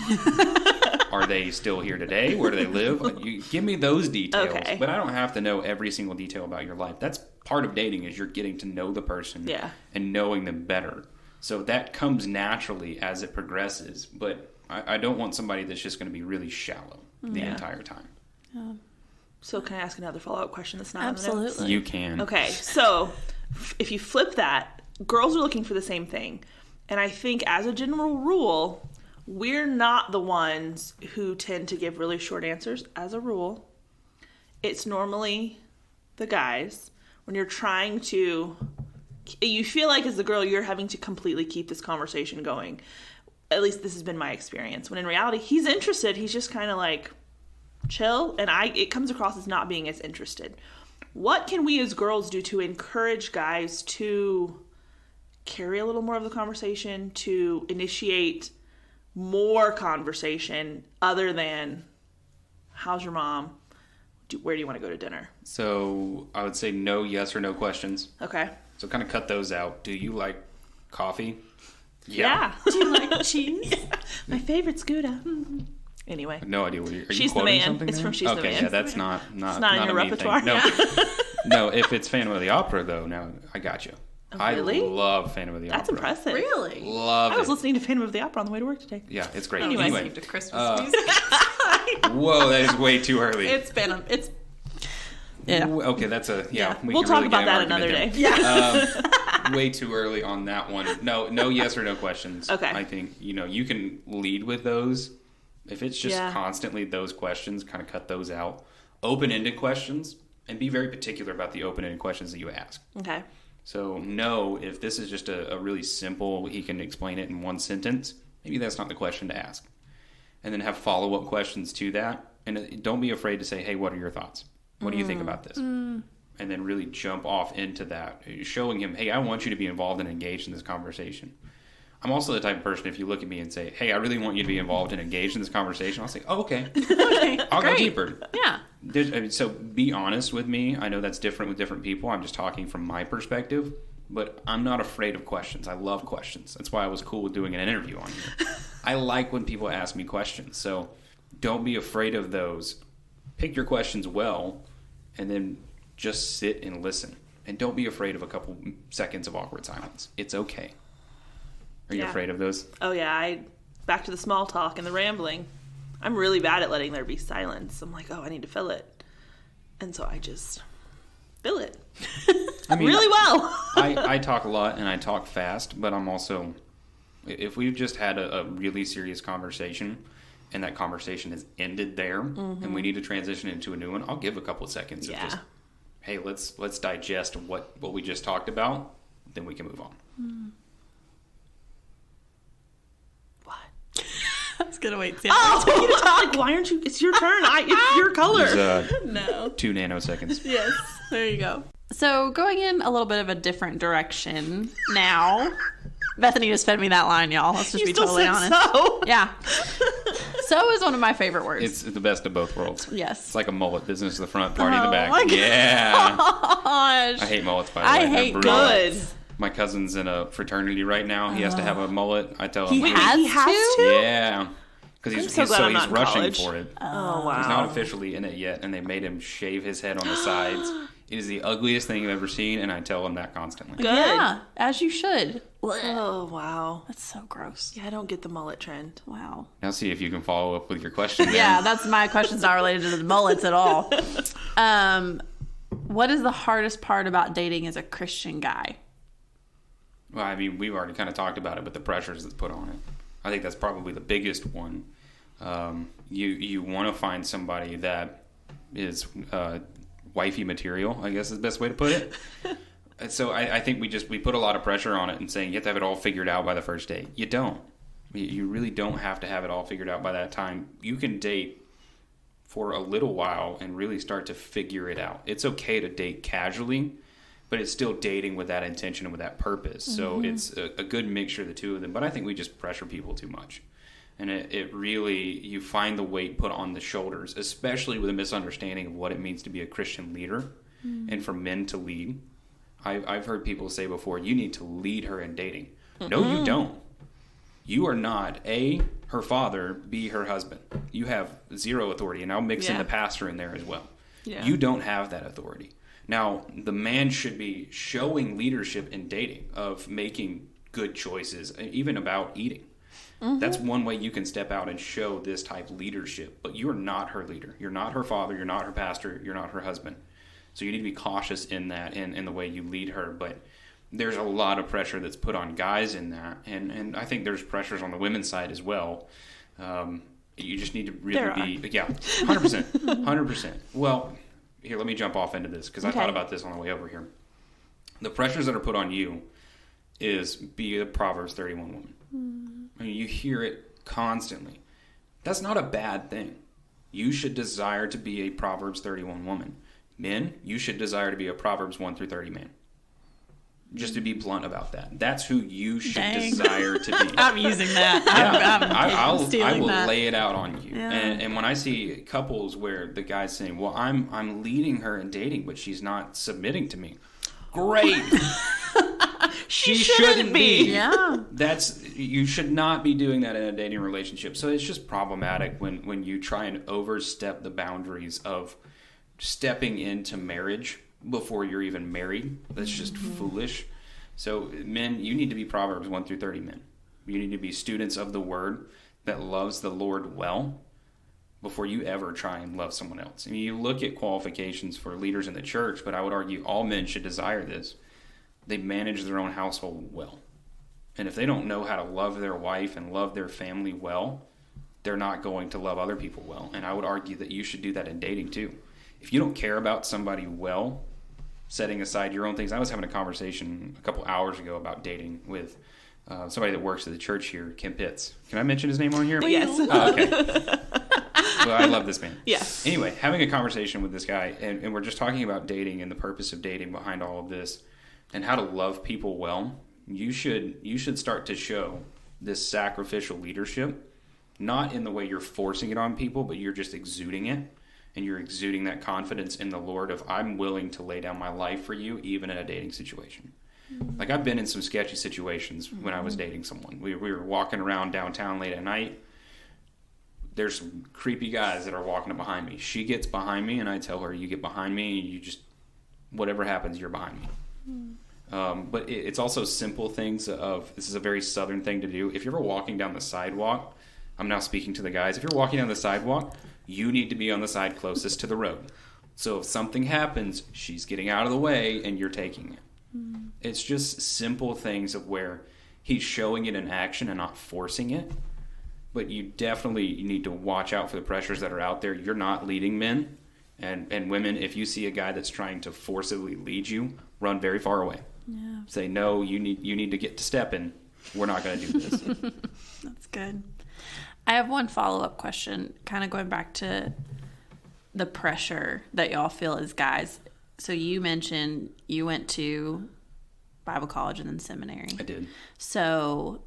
Are they still here today? Where do they live? You give me those details. Okay. But I don't have to know every single detail about your life. That's part of dating, is you're getting to know the person and knowing them better. So that comes naturally as it progresses. But I don't want somebody that's just going to be really shallow the entire time. So can I ask another follow-up question that's not Absolutely. on the notes? You can. Okay, so if you flip that, girls are looking for the same thing. And I think as a general rule, we're not the ones who tend to give really short answers as a rule. It's normally the guys. When you're trying to, you feel like as the girl, you're having to completely keep this conversation going. At least this has been my experience. When in reality, he's interested. He's just kind of like chill, and it comes across as not being as interested. What can we as girls do to encourage guys to carry a little more of the conversation, to initiate more conversation other than how's your mom? Where do you want to go to dinner? So I would say no yes or no questions. Okay. So kind of cut those out. Do you like coffee? Yeah. Do you like cheese? My favorite's Gouda. Anyway. No idea what are you She's the quoting Man. something It's there? from She's the Okay, Man. yeah, that's not It's not in a your me repertoire. thing. No. Yeah. No, if it's Phantom of the Opera though, now I got you. Really? I love Phantom of the That's Opera. impressive. Really? Love I was it. listening to Phantom of the Opera on the way to work today. Yeah, it's great. Anyway. Anyway, To Christmas music. whoa, that is way too early. Yeah. Okay, that's a We'll can talk really about get that an another argument day. Yeah. Way too early on that one. No yes or no questions. Okay. I think you can lead with those. If it's just constantly those questions, kind of cut those out. Open-ended questions, and be very particular about the open-ended questions that you ask. Okay. So no, if this is just a really simple, he can explain it in one sentence, maybe that's not the question to ask. And then have follow-up questions to that. And don't be afraid to say, hey, what are your thoughts? What do you think about this? And then really jump off into that, showing him, hey, I want you to be involved and engaged in this conversation. I'm also the type of person, if you look at me and say, hey, I really want you to be involved and engaged in this conversation, I'll say, oh, okay. I'll go deeper. Yeah. So be honest with me. I know that's different with different people. I'm just talking from my perspective. But I'm not afraid of questions. I love questions. That's why I was cool with doing an interview on here. I like when people ask me questions. So don't be afraid of those. Pick your questions well, and then just sit and listen. And don't be afraid of a couple seconds of awkward silence. It's okay. Are you afraid of those? Oh, yeah. Back to the small talk and the rambling. I'm really bad at letting there be silence. I'm like, oh, I need to fill it. And so I just fill it. I mean, really well. I talk a lot and I talk fast, but I'm also, if we've just had a really serious conversation and that conversation has ended there and we need to transition into a new one, I'll give a couple of seconds of just, hey, let's digest what we just talked about, then we can move on. What? I was going to wait. Like, why aren't you? It's your turn. It's your color. No. 2 nanoseconds. Yes. There you go. So going in a little bit of a different direction now. Bethany just fed me that line, y'all. Let's just be totally honest. So. Yeah. So is one of my favorite words. It's the best of both worlds. Yes. It's like a mullet. Business in the front, party in the back. My yeah. gosh. I hate mullets, by the way. I hate mullets. My cousin's in a fraternity right now. He has to have a mullet. I tell him. He has to? Yeah. Because he's rushing college. for it. Oh, wow. He's not officially in it yet, and they made him shave his head on the sides. It is the ugliest thing I've ever seen, and I tell him that constantly. Good. Yeah, as you should. Oh, wow. That's so gross. Yeah, I don't get the mullet trend. Wow. Now see if you can follow up with your question. Yeah, that's my question's not related to the mullets at all. What is the hardest part about dating as a Christian guy? Well, I mean, we've already kind of talked about it, but the pressures that's put on it. I think that's probably the biggest one. You want to find somebody that is wifey material, I guess is the best way to put it. So I think we put a lot of pressure on it and saying you have to have it all figured out by the first date. You don't. You really don't have to have it all figured out by that time. You can date for a little while and really start to figure it out. It's okay to date casually, but it's still dating with that intention and with that purpose. So it's a good mixture of the two of them. But I think we just pressure people too much. And it really, you find the weight put on the shoulders, especially with a misunderstanding of what it means to be a Christian leader and for men to lead. I've heard people say before, you need to lead her in dating. No, you don't. You are not, A, her father, B, her husband. You have zero authority. And I'll mix in the pastor in there as well. Yeah. You don't have that authority. Now, the man should be showing leadership in dating, of making good choices, even about eating. That's one way you can step out and show this type of leadership. But you're not her leader. You're not her father. You're not her pastor. You're not her husband. So you need to be cautious in that, in the way you lead her. But there's a lot of pressure that's put on guys in that. And I think there's pressures on the women's side as well. You just need to really be... Yeah, 100%. 100%. Well, here, let me jump off into this, because I thought about this on the way over here. The pressures that are put on you is be a Proverbs 31 woman. I mean, you hear it constantly. That's not a bad thing. You should desire to be a Proverbs 31 woman. Men, you should desire to be a Proverbs 1 through 30 man. Just to be blunt about that. That's who you should desire to be. I'm using that. Yeah, I will lay it out on you. Yeah. And when I see couples where the guy's saying, well, I'm leading her in dating, but she's not submitting to me. Great. She shouldn't be. Yeah. You should not be doing that in a dating relationship. So it's just problematic when you try and overstep the boundaries of stepping into marriage before you're even married. That's just foolish. So men, you need to be Proverbs 1 through 30 men. You need to be students of the word that loves the Lord well before you ever try and love someone else. I mean, you look at qualifications for leaders in the church, but I would argue all men should desire this. They manage their own household well. And if they don't know how to love their wife and love their family well, they're not going to love other people well. And I would argue that you should do that in dating too. If you don't care about somebody well, setting aside your own things. I was having a conversation a couple hours ago about dating with somebody that works at the church here, Kim Pitts. Can I mention his name on here? Yes. Oh, okay. Well, I love this man. Yes. Anyway, having a conversation with this guy, and we're just talking about dating and the purpose of dating behind all of this and how to love people well. You should start to show this sacrificial leadership, not in the way you're forcing it on people, but you're just exuding it. And you're exuding that confidence in the Lord of, I'm willing to lay down my life for you, even in a dating situation. Like, I've been in some sketchy situations when I was dating someone. We were walking around downtown late at night. There's some creepy guys that are walking up behind me. She gets behind me, and I tell her, you get behind me, and you just, whatever happens, you're behind me. But it's also simple things of, this is a very Southern thing to do. If you're ever walking down the sidewalk I'm now speaking to the guys. If you're walking down the sidewalk, you need to be on the side closest to the road. So if something happens, she's getting out of the way and you're taking it. It's just simple things of where he's showing it in action and not forcing it. But you definitely need to watch out for the pressures that are out there. You're not leading men and women. If you see a guy that's trying to forcibly lead you, run very far away. Yeah. Say, no, you need to get to stepping. We're not going to do this. That's good. I have one follow-up question, kind of going back to the pressure that y'all feel as guys. So you mentioned you went to Bible college and then seminary. I did. So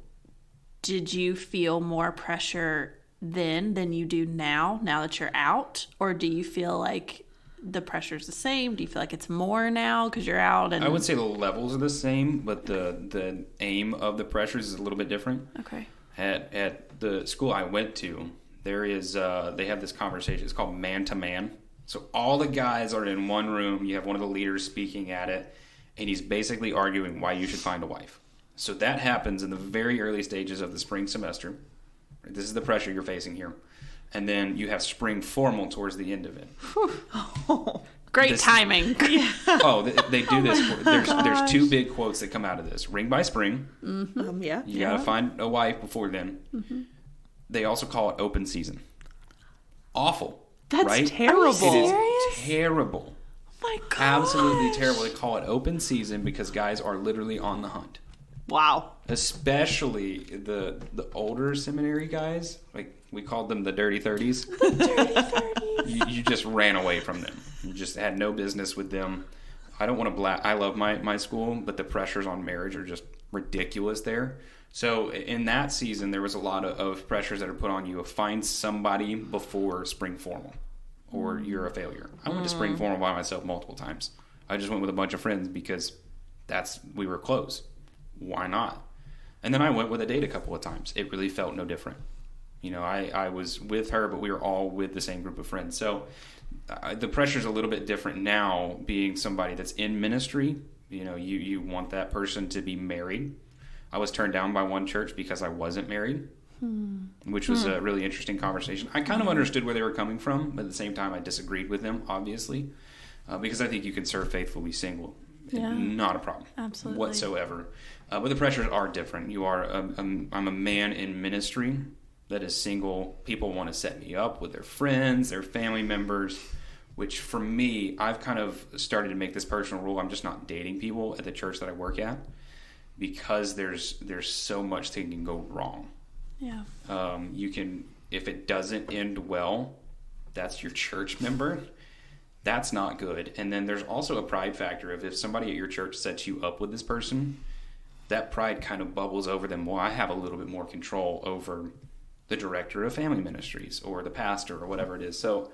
did you feel more pressure then than you do now that you're out? Or do you feel like the pressure's the same? Do you feel like it's more now because you're out? And I would say the levels are the same, but the aim of the pressures is a little bit different. Okay. At the school I went to, there is they have this conversation. It's called man to man. So all the guys are in one room. You have one of the leaders speaking at it, and he's basically arguing why you should find a wife. So that happens in the very early stages of the spring semester. This is the pressure you're facing here. And then you have spring formal towards the end of it. Great timing. Oh, they do this. There's two big quotes that come out of this. Ring by spring. Mm-hmm. You got to find a wife before then. Mm-hmm. They also call it open season. Awful. That's right? terrible. It is terrible. Oh my God. Absolutely terrible. They call it open season because guys are literally on the hunt. Wow. Especially the older seminary guys. Like, we called them the dirty 30s. The dirty 30s. You just ran away from them. You just had no business with them. I don't want to I love my school, but the pressures on marriage are just ridiculous there. So in that season, there was a lot of pressures that are put on you. Find somebody before spring formal, or you're a failure. I went to spring formal by myself multiple times. I just went with a bunch of friends because we were close. Why not? And then I went with a date a couple of times. It really felt no different. You know, I was with her, but we were all with the same group of friends. So the pressure's a little bit different now, being somebody that's in ministry. You know, you want that person to be married. I was turned down by one church because I wasn't married, which was a really interesting conversation. I kind of understood where they were coming from, but at the same time, I disagreed with them, obviously, because I think you can serve faithfully single. Yeah. Not a problem. Absolutely. Whatsoever. But the pressures are different. I'm a man in ministry that is single. People want to set me up with their friends, their family members, which for me, I've kind of started to make this personal rule. I'm just not dating people at the church that I work at, because there's so much that can go wrong. Yeah. You can, if it doesn't end well, that's your church member. That's not good. And then there's also a pride factor of if somebody at your church sets you up with this person, that pride kind of bubbles over them. Well, I have a little bit more control over the director of family ministries or the pastor or whatever it is. So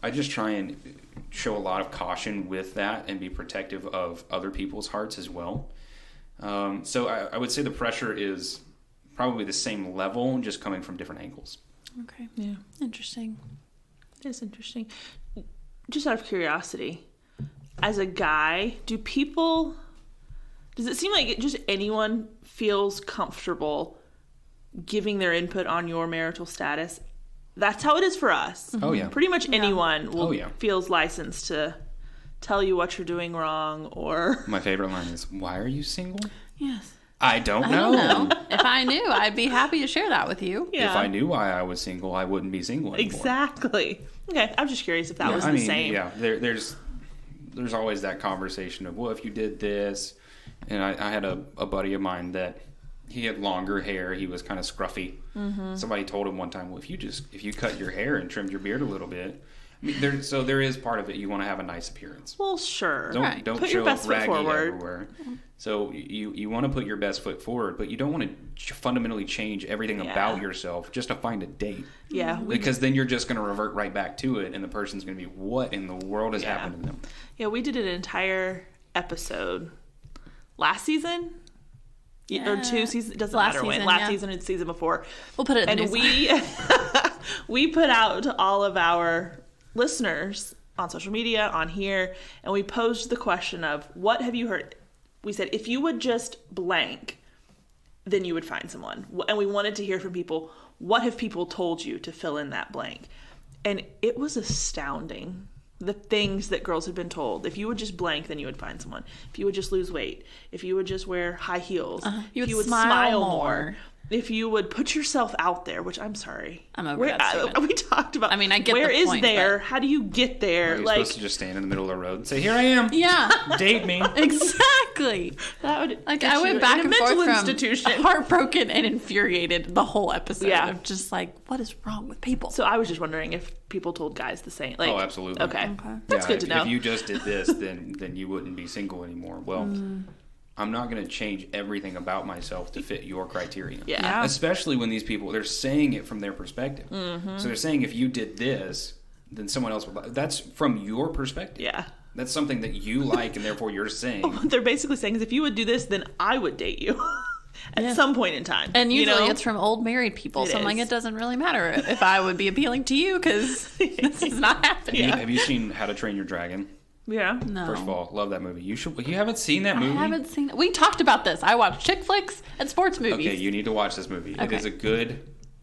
I just try and show a lot of caution with that and be protective of other people's hearts as well. So I would say the pressure is probably the same level, just coming from different angles. Okay. Yeah. Interesting. It is interesting. Just out of curiosity, as a guy, does it seem like just anyone feels comfortable giving their input on your marital status? That's how it is for us. Oh, yeah. Pretty much anyone feels licensed to tell you what you're doing wrong, or... My favorite line is, "Why are you single?" Yes. I don't know. I don't know. If I knew, I'd be happy to share that with you. Yeah. If I knew why I was single, I wouldn't be single anymore. Exactly. Okay, I'm just curious if that was the same. Yeah, there's always that conversation of, well, if you did this, and I had a buddy of mine that he had longer hair, he was kind of scruffy. Mm-hmm. Somebody told him one time, well, if you cut your hair and trimmed your beard a little bit, I mean, there is part of it. You want to have a nice appearance. Well, sure. Don't put show your best up raggedy foot forward. everywhere. So you want to put your best foot forward, but you don't want to fundamentally change everything about yourself just to find a date. Yeah. Because then you're just going to revert right back to it, and the person's going to be, what in the world has happened to them? Yeah, we did an entire episode last season. Or 2 seasons, it doesn't matter when. Last season and season before. We'll put it in the And we put out to all of our listeners on social media, on here, and we posed the question of, what have you heard? We said, if you would just blank then you would find someone. And we wanted to hear from people, what have people told you to fill in that blank? And it was astounding, the things that girls had been told. If you would just blank, then you would find someone. If you would just lose weight. If you would just wear high heels. You if you would would smile more. If you would put yourself out there, which I'm sorry. I'm over that statement. We talked about, I mean, I get where the is point, there? How do you get there? Are you supposed to just stand in the middle of the road and say, here I am. Yeah. Date me. Exactly. That would Like, get I you went in back a and mental forth from institution. heartbroken and infuriated the whole episode. Yeah. Of just like, what is wrong with people? So I was just wondering if people told guys the same. Like, Oh, absolutely. Okay. That's good to know. If you just did this, then you wouldn't be single anymore. Well, I'm not going to change everything about myself to fit your criteria. Yeah. Especially when these people, they're saying it from their perspective. So they're saying if you did this, then someone else would. That's from your perspective. Yeah. That's something that you like, and therefore you're saying. What they're basically saying is if you would do this, then I would date you at some point in time. And usually you know? it's from old married people. It So I'm like, is. it doesn't really matter if I would be appealing to you because this is not happening. Have you seen How to Train Your Dragon? Yeah. No. First of all, love that movie. You haven't seen that movie? I haven't seen it. We talked about this. I watch chick flicks and sports movies. Okay, you need to watch this movie. It Okay. is a good.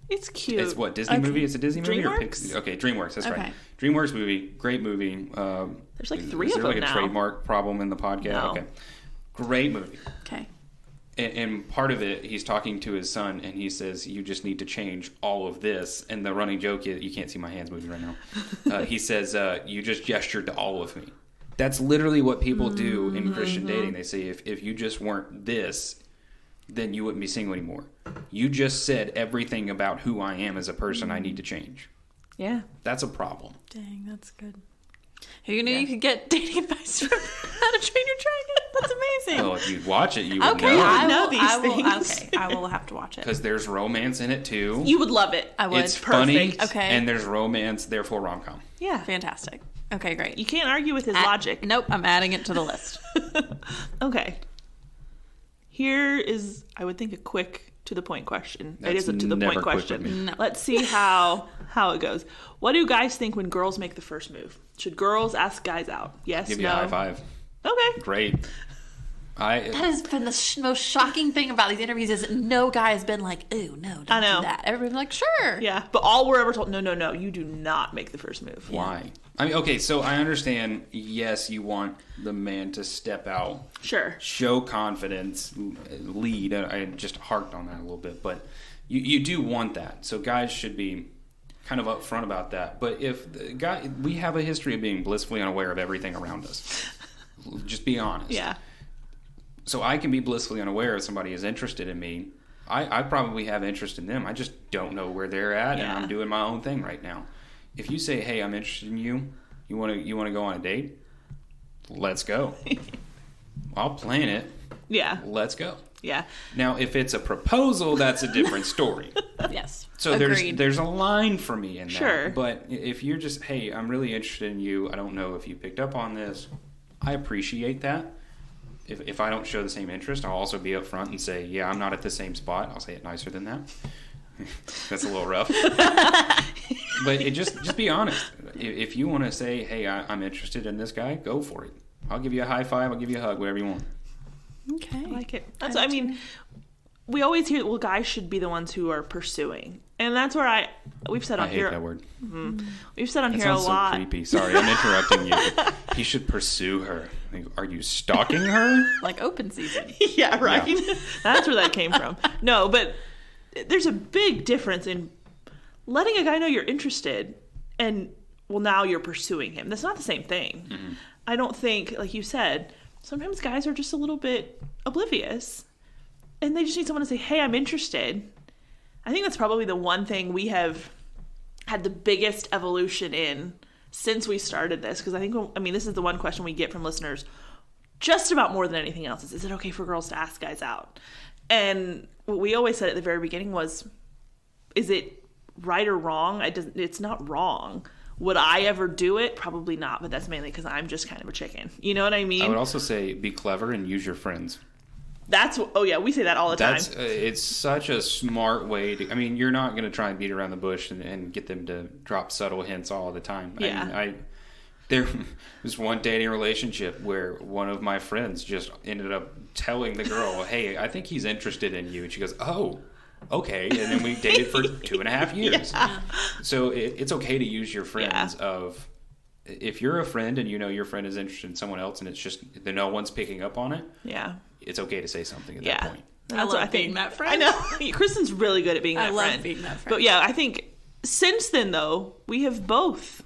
It's cute. It's what, Disney movie? It's a Disney movie? DreamWorks? Okay, DreamWorks. That's Okay. right. DreamWorks movie. Great movie. There's like 3 is of there like them a now. trademark problem in the podcast? No. Okay. Great movie. Okay. And part of it, he's talking to his son, and he says, you just need to change all of this. And the running joke is, you can't see my hands moving right now. He says, you just gestured to all of me. That's literally what people do in Christian dating. They say, if you just weren't this, then you wouldn't be single anymore. You just said everything about who I am as a person I need to change. Yeah. That's a problem. Dang, that's good. Who knew you could get dating advice from How to Train Your Dragon? That's amazing. Well, if you watch it, you would Okay, know. I know will, these I will, things. Okay, I will have to watch it. Because there's romance in it, too. You would love it. I would. It's funny, Perfect. Okay. and there's romance, therefore rom-com. Yeah. Fantastic. Okay, great. You can't argue with his logic. Nope, I'm adding it to the list. Okay. Here is, I would think, a quick to-the-point question. It That's is a to-the-point never quick question. with me. No. Let's see how it goes. What do guys think when girls make the first move? Should girls ask guys out? Yes, Give no? you a high five. Okay. Great. That has been the most shocking thing about these interviews is that no guy has been like, ooh, no, don't I know. do that. Everybody's like, sure. Yeah, but all we're ever told, no, you do not make the first move. Why? I mean, okay, so I understand, yes, you want the man to step out, Sure. show confidence, lead. I just harked on that a little bit, but you do want that. So guys should be kind of upfront about that. But if the guy, we have a history of being blissfully unaware of everything around us. Just be honest. Yeah. So I can be blissfully unaware if somebody is interested in me. I probably have interest in them. I just don't know where they're at, and Yeah. I'm doing my own thing right now. If you say, "Hey, I'm interested in you. You want to go on a date? Let's go." I'll plan it. Yeah. Let's go. Yeah. Now, if it's a proposal, that's a different story. Yes. So Agreed. there's a line for me in that. Sure. But if you're just, "Hey, I'm really interested in you. I don't know if you picked up on this." I appreciate that. If I don't show the same interest, I'll also be upfront and say, "Yeah, I'm not at the same spot." I'll say it nicer than that. That's a little rough. But just be honest. If you want to say, "Hey, I'm interested in this guy," go for it. I'll give you a high five. I'll give you a hug. Whatever you want. Okay. I like it. I mean, we always hear, well, guys should be the ones who are pursuing. And that's where we've said on I hate here. that word. We've said on That here a sounds lot. so creepy. Sorry, I'm interrupting you. He should pursue her. Like, are you stalking her? Like open season. Yeah, right. That's where that came from. No, but there's a big difference in letting a guy know you're interested and, well, now you're pursuing him. That's not the same thing. Mm-hmm. I don't think, like you said, sometimes guys are just a little bit oblivious and they just need someone to say, "Hey, I'm interested." I think that's probably the one thing we have had the biggest evolution in since we started this. Because I think, this is the one question we get from listeners just about more than anything else is it okay for girls to ask guys out? And what we always said at the very beginning was, is it right or wrong? It's not wrong. Would I ever do it? Probably not, but that's mainly because I'm just kind of a chicken. You know what I mean? I would also say be clever and use your friends. We say that all the time. It's such a smart way to. I mean, you're not going to try and beat around the bush and get them to drop subtle hints all the time. Yeah. There was one dating relationship where one of my friends just ended up telling the girl, hey, I think he's interested in you. And she goes, oh, okay. And then we dated for 2.5 years. Yeah. So it's okay to use your friends of, if you're a friend and you know your friend is interested in someone else and it's just that no one's picking up on it, it's okay to say something at that point. I love being that friend. I know. Kristen's really good at being that friend. I love being that friend. But yeah, I think since then, though, we have both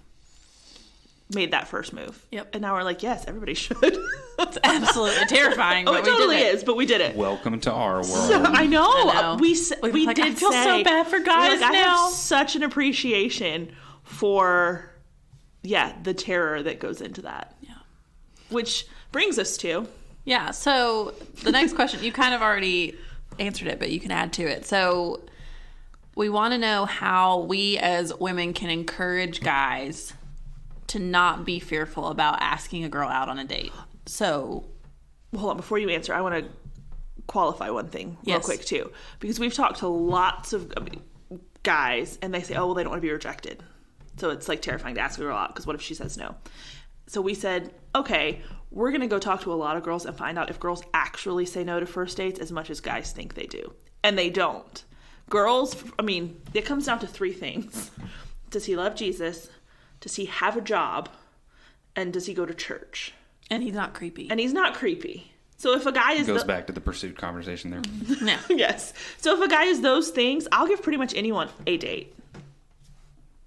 made that first move. Yep. And now we're like, yes, everybody should. It's absolutely terrifying. But it totally is, but we did it. Welcome to our world. So, I know. We like, did I feel say, so bad for guys like, now. I have such an appreciation for, the terror that goes into that. Yeah. Which brings us to... Yeah, so the next question, you kind of already answered it, but you can add to it. So we want to know how we as women can encourage guys to not be fearful about asking a girl out on a date. So... Well, hold on. Before you answer, I want to qualify one thing real quick, too. Because we've talked to lots of guys, and they say, oh, well, they don't want to be rejected. So it's, like, terrifying to ask a girl out, because what if she says no? So we said, okay, we're going to go talk to a lot of girls and find out if girls actually say no to first dates as much as guys think they do. And they don't. Girls, it comes down to 3 things. Does he love Jesus? Does he have a job? And does he go to church? And he's not creepy. So if a guy is... Goes back to the pursuit conversation there. Yeah. Yes. So if a guy is those things, I'll give pretty much anyone a date.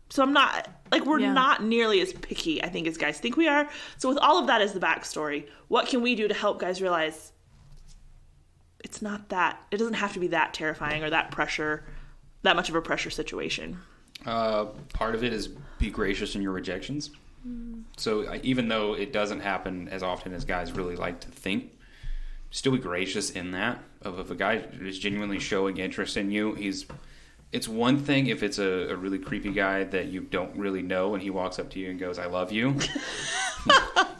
So I'm not... we're not nearly as picky, I think, as guys think we are. So with all of that as the backstory, what can we do to help guys realize it's not that... It doesn't have to be that terrifying or that much of a pressure situation. Part of it is be gracious in your rejections. So even though it doesn't happen as often as guys really like to think, still be gracious in that. If a guy is genuinely showing interest in you, it's one thing if it's a really creepy guy that you don't really know and he walks up to you and goes, I love you.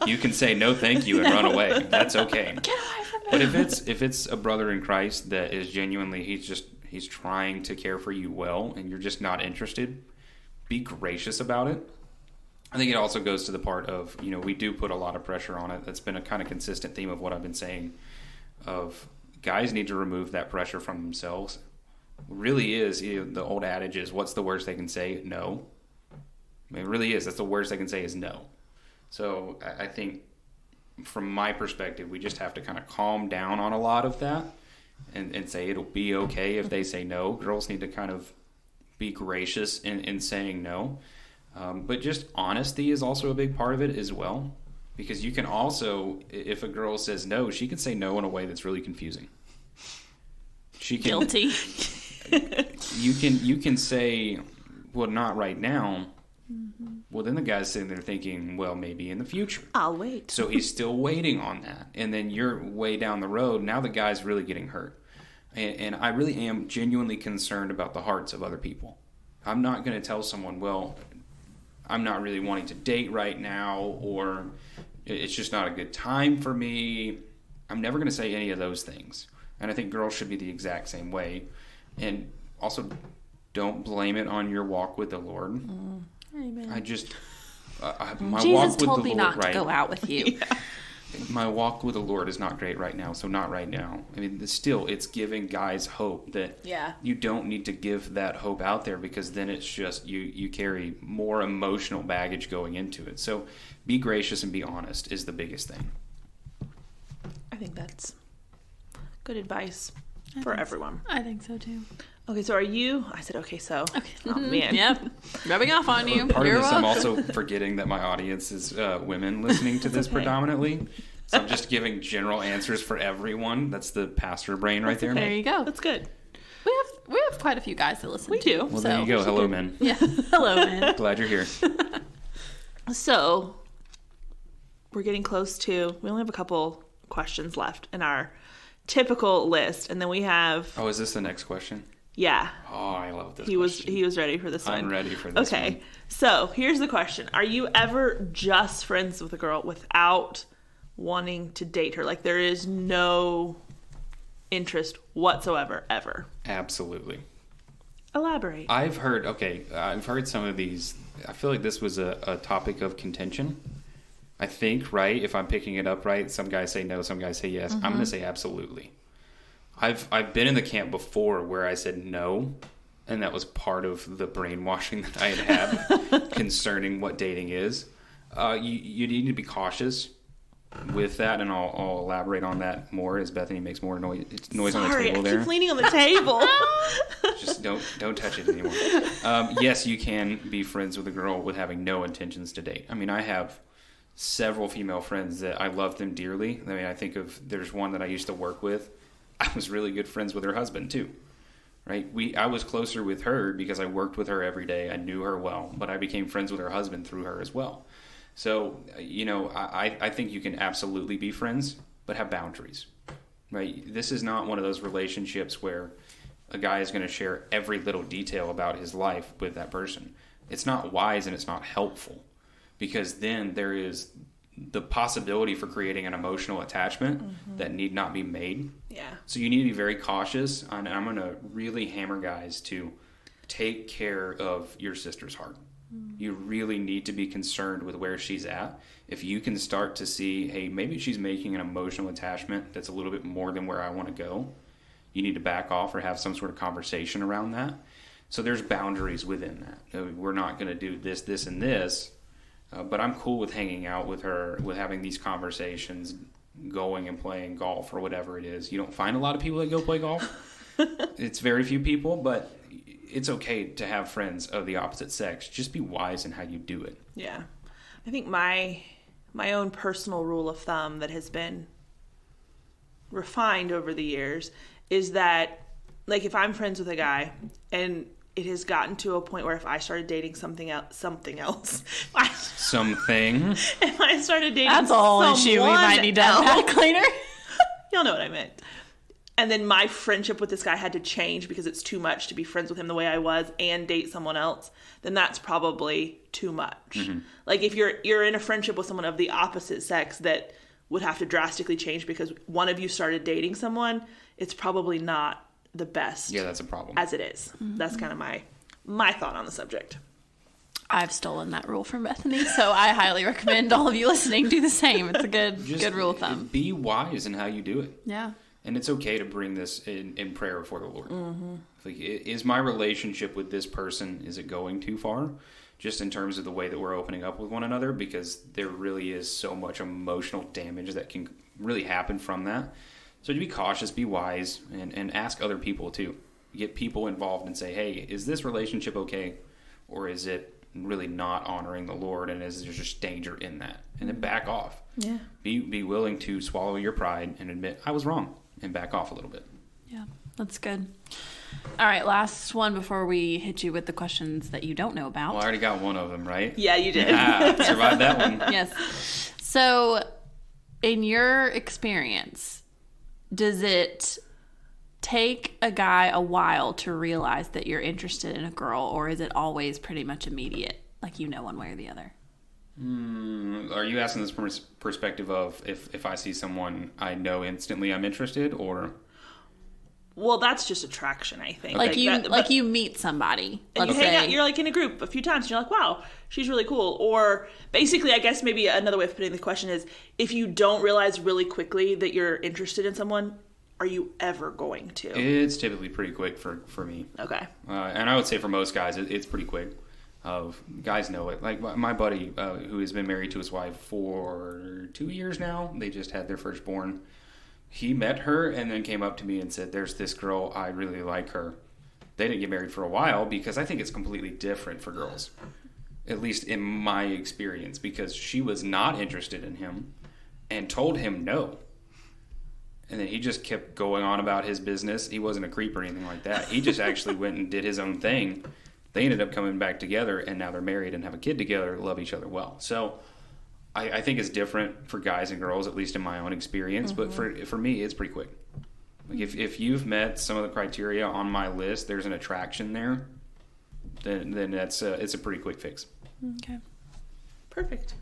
You can say no thank you and run away. That's okay. Get away from me. But if it's a brother in Christ that is genuinely, he's trying to care for you well and you're just not interested, be gracious about it. I think it also goes to the part of, we do put a lot of pressure on it. That's been a kind of consistent theme of what I've been saying, of guys need to remove that pressure from themselves. It really is, the old adage is, what's the worst they can say? No. It really is. That's the worst they can say is no. So I think from my perspective, we just have to kind of calm down on a lot of that and say it'll be okay if they say no. Girls need to kind of be gracious in saying no. But just honesty is also a big part of it as well. Because you can also, if a girl says no, she can say no in a way that's really confusing. She can... Guilty. You can say, well, not right now. Mm-hmm. Well, then the guy's sitting there thinking, well, maybe in the future. I'll wait. So he's still waiting on that. And then you're way down the road. Now the guy's really getting hurt. And I really am genuinely concerned about the hearts of other people. I'm not going to tell someone, well, I'm not really wanting to date right now, or it's just not a good time for me. I'm never going to say any of those things. And I think girls should be the exact same way. And also, don't blame it on your walk with the Lord. Amen. I just... my Jesus walk with told the me Lord, not to go out with you. My walk with the Lord is not great right now, so not right now. Still, it's giving guys hope that you don't need to give that hope out there, because then it's just you carry more emotional baggage going into it. So be gracious and be honest is the biggest thing. I think that's good advice for everyone. I think so too. Okay, so are you... I said, okay, so... Okay. Oh, man. Yep. Rubbing off on you. Part You're of this, welcome. I'm also forgetting that my audience is women listening to this predominantly. So I'm just giving general answers for everyone. That's the pastor brain right there. There you go. That's good. We have quite a few guys that listen. We do. Well, there you go. Hello, men. Yeah. Hello, man. Glad you're here. So, we're getting close to... We only have a couple questions left in our typical list. And then we have... Oh, is this the next question? Yeah. Oh, I love this question. He was ready for this one. I'm ready for this one. Okay. So, here's the question. Are you ever just friends with a girl without wanting to date her? Like, there is no interest whatsoever, ever? Absolutely. Elaborate. I've heard some of these. I feel like this was a topic of contention I think, right, if I'm picking it up right, some guys say no, some guys say yes. I'm going to say absolutely. I've been in the camp before where I said no, and that was part of the brainwashing that I had concerning what dating is. You need to be cautious with that, and I'll elaborate on that more as Bethany makes more noise on the table there. I keep leaning on the table. Just don't touch it anymore. Yes, you can be friends with a girl with having no intentions to date. I mean, I have several female friends that I love them dearly. I mean, I think there's one that I used to work with. I was really good friends with her husband too. Right? I was closer with her because I worked with her every day. I knew her well, but I became friends with her husband through her as well. So, I think you can absolutely be friends, but have boundaries, right? This is not one of those relationships where a guy is going to share every little detail about his life with that person. It's not wise and it's not helpful, because then there is the possibility for creating an emotional attachment that need not be made. Yeah. So you need to be very cautious, and I'm going to really hammer guys to take care of your sister's heart. You really need to be concerned with where she's at. If you can start to see, hey, maybe she's making an emotional attachment that's a little bit more than where I want to go, you need to back off or have some sort of conversation around that. So there's boundaries within that. We're not going to do this, this, and this, but I'm cool with hanging out with her, with having these conversations, going and playing golf or whatever it is. You don't find a lot of people that go play golf. It's very few people, but it's okay to have friends of the opposite sex. Just be wise in how you do it. Yeah. I think my own personal rule of thumb that has been refined over the years is that, like, if I'm friends with a guy and it has gotten to a point where if I started dating something else, if I started dating that's a whole issue we might need to unpack later. Y'all know what I meant. And then my friendship with this guy had to change because it's too much to be friends with him the way I was and date someone else, then that's probably too much. Mm-hmm. Like if you're in a friendship with someone of the opposite sex that would have to drastically change because one of you started dating someone, it's probably not the best. Yeah, that's a problem. As it is. Mm-hmm. That's kind of my thought on the subject. I've stolen that rule from Bethany, so I highly recommend all of you listening do the same. It's a good rule of thumb. Be wise in how you do it. Yeah. And it's okay to bring this in prayer before the Lord. Mm-hmm. Like, is my relationship with this person, is it going too far? Just in terms of the way that we're opening up with one another, because there really is so much emotional damage that can really happen from that. So to be cautious, be wise, and ask other people too. Get people involved and say, hey, is this relationship okay? Or is it really not honoring the Lord, and is there just danger in that? And then back off. Yeah. Be willing to swallow your pride and admit, I was wrong, and back off a little bit. Yeah, that's good. All right, last one before we hit you with the questions that you don't know about. Well, I already got one of them, right? Yeah, you did. Survived that one. Yes. So, in your experience, does it take a guy a while to realize that you're interested in a girl, or is it always pretty much immediate, like you know one way or the other? Are you asking this from a perspective of if I see someone I know instantly I'm interested, or? Well, that's just attraction, I think. Like you meet somebody. And you hang out, you're like in a group a few times, and you're like, wow, she's really cool. Or basically, I guess maybe another way of putting the question is, if you don't realize really quickly that you're interested in someone, are you ever going to? It's typically pretty quick for me. Okay. And I would say for most guys, it's pretty quick. Guys know it. Like my buddy, who has been married to his wife for 2 years now. They just had their firstborn. He met her and then came up to me and said, there's this girl, I really like her. They didn't get married for a while because I think it's completely different for girls. At least in my experience, because she was not interested in him and told him no. And then he just kept going on about his business. He wasn't a creep or anything like that. He just actually went and did his own thing. They ended up coming back together, and now they're married and have a kid together, love each other well. So I think it's different for guys and girls, at least in my own experience. Mm-hmm. But for me, it's pretty quick. Like if you've met some of the criteria on my list, there's an attraction there, then that's it's a pretty quick fix. Okay. Perfect.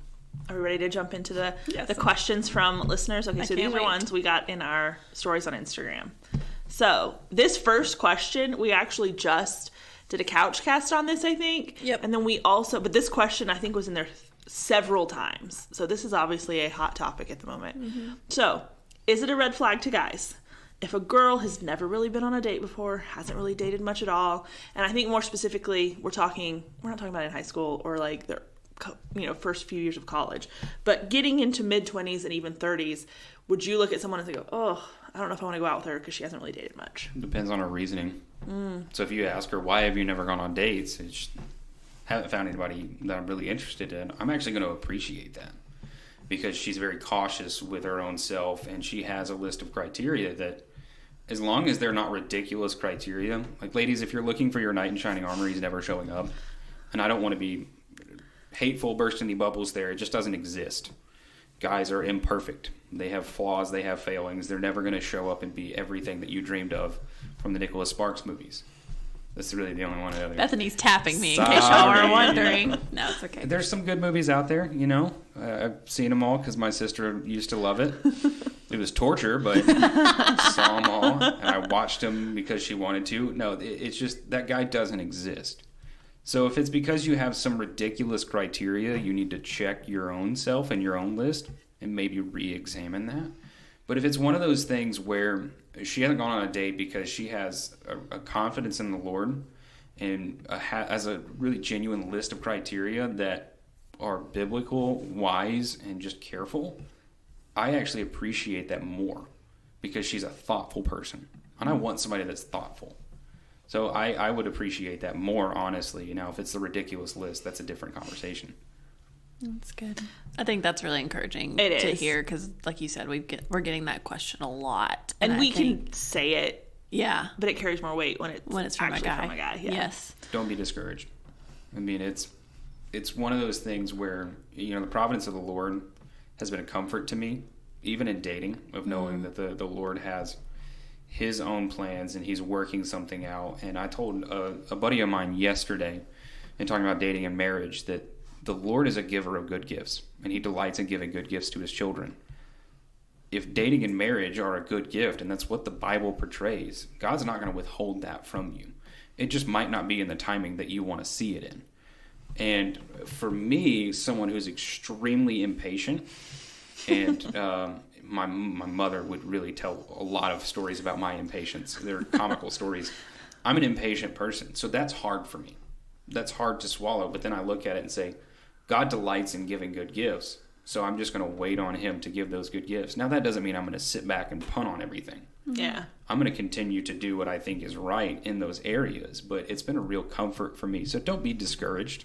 Are we ready to jump into the questions from listeners? Okay, so these are ones we got in our stories on Instagram. So this first question, we actually just did a couch cast on this, I think. Yep. And then we also, but this question I think was in their several times. So this is obviously a hot topic at the moment. So, is it a red flag to guys if a girl has never really been on a date before, hasn't really dated much at all? And I think more specifically, we're not talking about in high school or like their first few years of college, but getting into mid-20s and even 30s, would you look at someone and go, oh, I don't know if I want to go out with her because she hasn't really dated much? Depends on her reasoning. So if you ask her, why have you never gone on dates? Haven't found anybody that I'm really interested in. I'm actually going to appreciate that because she's very cautious with her own self, and she has a list of criteria that, as long as they're not ridiculous criteria, like ladies, if you're looking for your knight in shining armor, he's never showing up. And I don't want to be hateful, burst any bubbles there. It just doesn't exist. Guys are imperfect. They have flaws. They have failings. They're never going to show up and be everything that you dreamed of from the Nicholas Sparks movies. That's really the only one. Bethany's tapping me in case y'all were wondering. No, it's okay. There's some good movies out there, I've seen them all because my sister used to love it. It was torture, but saw them all. And I watched them because she wanted to. No, it's just that guy doesn't exist. So if it's because you have some ridiculous criteria, you need to check your own self and your own list and maybe re-examine that. But if it's one of those things where she hasn't gone on a date because she has a confidence in the Lord and has a really genuine list of criteria that are biblical, wise, and just careful, I actually appreciate that more because she's a thoughtful person. And I want somebody that's thoughtful. So I would appreciate that more, honestly. Now, if it's the ridiculous list, that's a different conversation. That's good. I think that's really encouraging to hear because, like you said, we're getting that question a lot. And we can say it. Yeah. But it carries more weight when it's from a guy. From a guy. Yeah. Yes. Don't be discouraged. I mean, it's one of those things where, the providence of the Lord has been a comfort to me, even in dating, of knowing that the Lord has his own plans and he's working something out. And I told a buddy of mine yesterday, in talking about dating and marriage, that the Lord is a giver of good gifts and he delights in giving good gifts to his children. If dating and marriage are a good gift, and that's what the Bible portrays, God's not going to withhold that from you. It just might not be in the timing that you want to see it in. And for me, someone who's extremely impatient, and my mother would really tell a lot of stories about my impatience. They're comical stories. I'm an impatient person, so that's hard for me. That's hard to swallow, but then I look at it and say, God delights in giving good gifts, so I'm just going to wait on him to give those good gifts. Now, that doesn't mean I'm going to sit back and punt on everything. Yeah. I'm going to continue to do what I think is right in those areas, but it's been a real comfort for me. So don't be discouraged.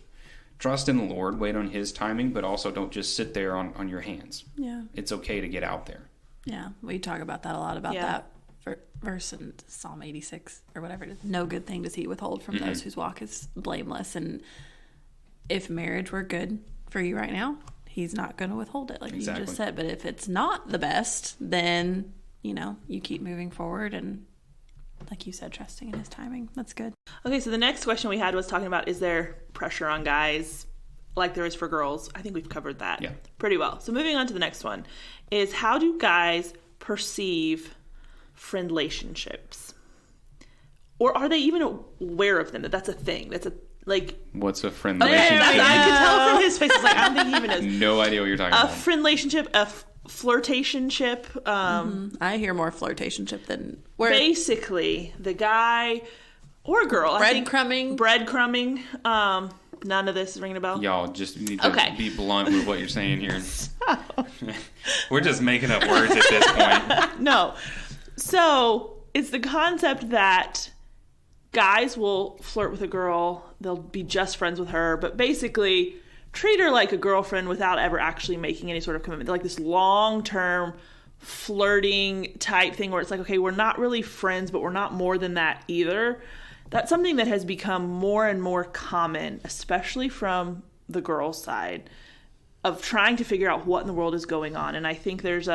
Trust in the Lord, wait on his timing, but also don't just sit there on your hands. Yeah. It's okay to get out there. Yeah, we talk about that a lot, about that verse in Psalm 86 or whatever it is. No good thing does he withhold from those whose walk is blameless. And if marriage were good for you right now, he's not going to withhold it, like you just said. But if it's not the best, then, you keep moving forward and, like you said, trusting in his timing. That's good. Okay, so the next question we had was talking about, is there pressure on guys like there is for girls? I think we've covered that pretty well. So moving on to the next one is, how do guys perceive friendlationships? Or are they even aware of them, that's a thing? That's what's a friend I relationship? could tell from his face. It's like, I don't think he even knows. No idea what you're talking about. A friendlationship, a flirtationship. I hear more flirtationship than basically the guy or girl. Breadcrumbing. None of this is ringing a bell. Y'all just need to be blunt with what you're saying here. We're just making up words at this point. No. So it's the concept that guys will flirt with a girl. They'll be just friends with her, but basically treat her like a girlfriend without ever actually making any sort of commitment. They're like this long-term flirting type thing where it's like, okay, we're not really friends, but we're not more than that either. That's something that has become more and more common, especially from the girls' side, of trying to figure out what in the world is going on. And I think there's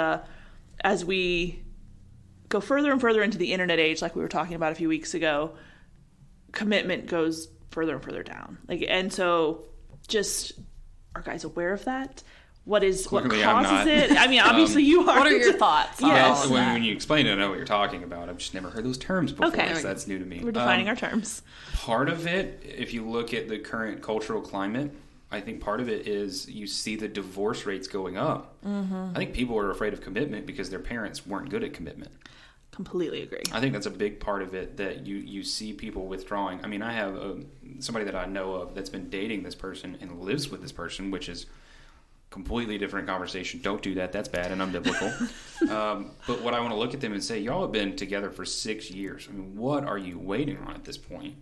as we go further and further into the internet age, like we were talking about a few weeks ago, commitment goes further and further down. And so just, are guys aware of that? Clearly, what causes it? I mean, obviously you are. What are your thoughts? Yes. When you explain it, I know what you're talking about. I've just never heard those terms before, so that's new to me. We're defining our terms. Part of it, if you look at the current cultural climate, I think part of it is you see the divorce rates going up. I think people are afraid of commitment because their parents weren't good at commitment. Completely agree. I think that's a big part of it, that you see people withdrawing. I mean, I have somebody that I know of that's been dating this person and lives with this person, which is completely different conversation. Don't do that. That's bad and unbiblical. But what I want to look at them and say, y'all have been together for 6 years. I mean, what are you waiting on at this point?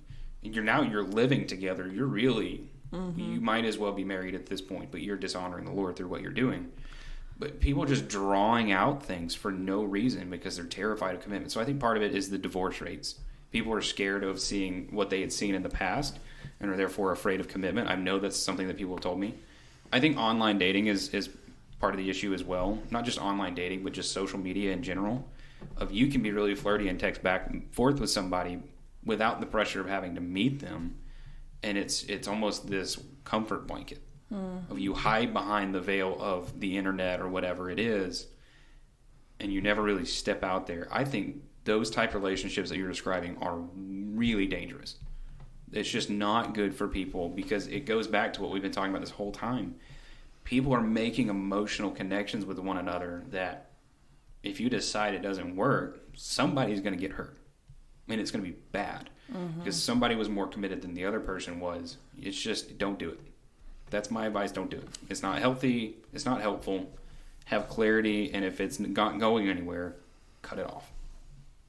And you're living together. You're really, you might as well be married at this point, but you're dishonoring the Lord through what you're doing. But people are just drawing out things for no reason because they're terrified of commitment. So I think part of it is the divorce rates. People are scared of seeing what they had seen in the past and are therefore afraid of commitment. I know that's something that people have told me. I think online dating is part of the issue as well. Not just online dating, but just social media in general. You can be really flirty and text back and forth with somebody without the pressure of having to meet them. And it's almost this comfort blanket. Of you hide behind the veil of the internet or whatever it is, and you never really step out there. I think those type of relationships that you're describing are really dangerous. It's just not good for people because it goes back to what we've been talking about this whole time. People are making emotional connections with one another that if you decide it doesn't work, somebody's going to get hurt. I mean, it's going to be bad because somebody was more committed than the other person was. It's just, don't do it. That's my advice. Don't do it. It's not healthy. It's not helpful. Have clarity, and if it's not going anywhere, cut it off.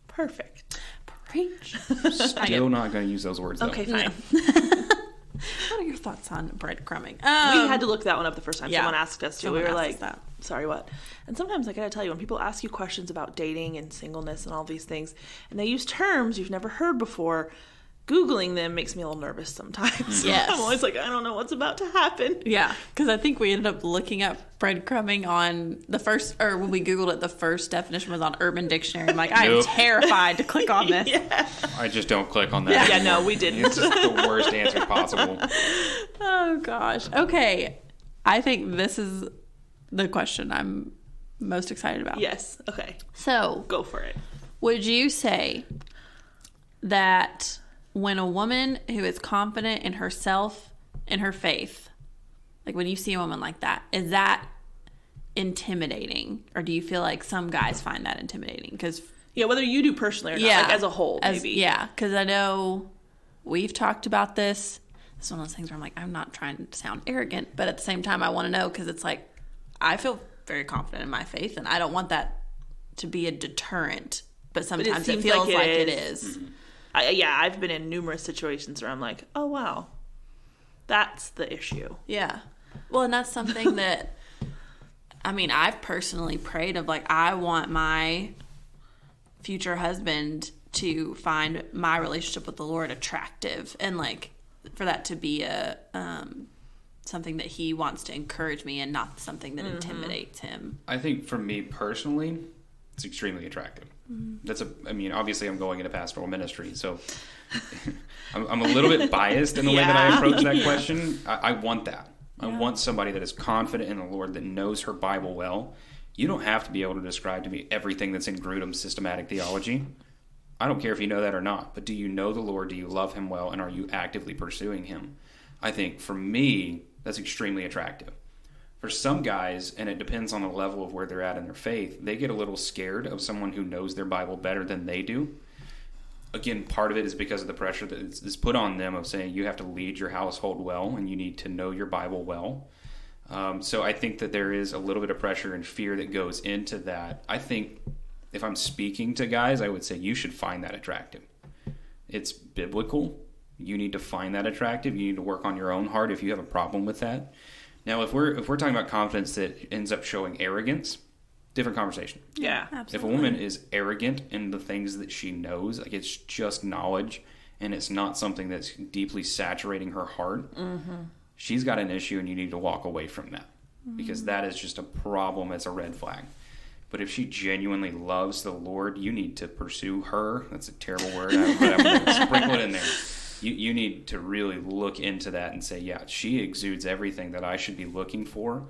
Perfect. Preach. Still not going to use those words, though. Okay, fine. What are your thoughts on breadcrumbing? We had to look that one up the first time yeah. someone asked us to. Someone We were asked like, us sorry, what? And sometimes I gotta tell you, when people ask you questions about dating and singleness and all these things, and they use terms you've never heard before, Googling them makes me a little nervous sometimes. Yes. I'm always like, I don't know what's about to happen. Yeah, because I think we ended up looking up breadcrumbing on the first, or when we Googled it, the first definition was on Urban Dictionary. I'm like, I'm Nope. terrified to click on this. Yeah. I just don't click on that. Yeah, no, we didn't. It's just the worst answer possible. Oh, gosh. Okay. I think this is the question I'm most excited about. Yes. Okay. So, Go for it. would you say that when a woman who is confident in herself and her faith, like when you see a woman like that, is that intimidating? Or do you feel like some guys find that intimidating? Because Yeah, whether you do personally or not, like as a whole, maybe. Yeah, because I know we've talked about this. It's one of those things where I'm like, I'm not trying to sound arrogant, but at the same time, I want to know because it's like, I feel very confident in my faith, and I don't want that to be a deterrent. But sometimes it feels like it is. Mm-hmm. I've been in numerous situations where I'm like, oh, wow, that's the issue. Yeah. Well, and that's something that, I mean, I've personally prayed of like, I want my future husband to find my relationship with the Lord attractive, and like for that to be a something that he wants to encourage me and not something that intimidates him. I think for me personally, it's extremely attractive. I mean, obviously I'm going into pastoral ministry, so I'm a little bit biased in the way that I approach that question. I want that. I want somebody that is confident in the Lord, that knows her Bible well. You don't have to be able to describe to me everything that's in Grudem's systematic theology. I don't care if you know that or not, but do you know the Lord? Do you love him well? And are you actively pursuing him? I think for me, that's extremely attractive. For some guys, and it depends on the level of where they're at in their faith, they get a little scared of someone who knows their Bible better than they do. Again, part of it is because of the pressure that is put on them of saying you have to lead your household well and you need to know your Bible well. So I think that there is a little bit of pressure and fear that goes into that. I think if I'm speaking to guys, I would say you should find that attractive. It's biblical. You need to find that attractive. You need to work on your own heart if you have a problem with that. Now, if we're talking about confidence that ends up showing arrogance, different conversation. Yeah. Absolutely. If a woman is arrogant in the things that she knows, like it's just knowledge and it's not something that's deeply saturating her heart, she's got an issue and you need to walk away from that because that is just a problem. It's a red flag. But if she genuinely loves the Lord, you need to pursue her. That's a terrible word, but I'm going to sprinkle it in there. You need to really look into that and say, yeah, she exudes everything that I should be looking for,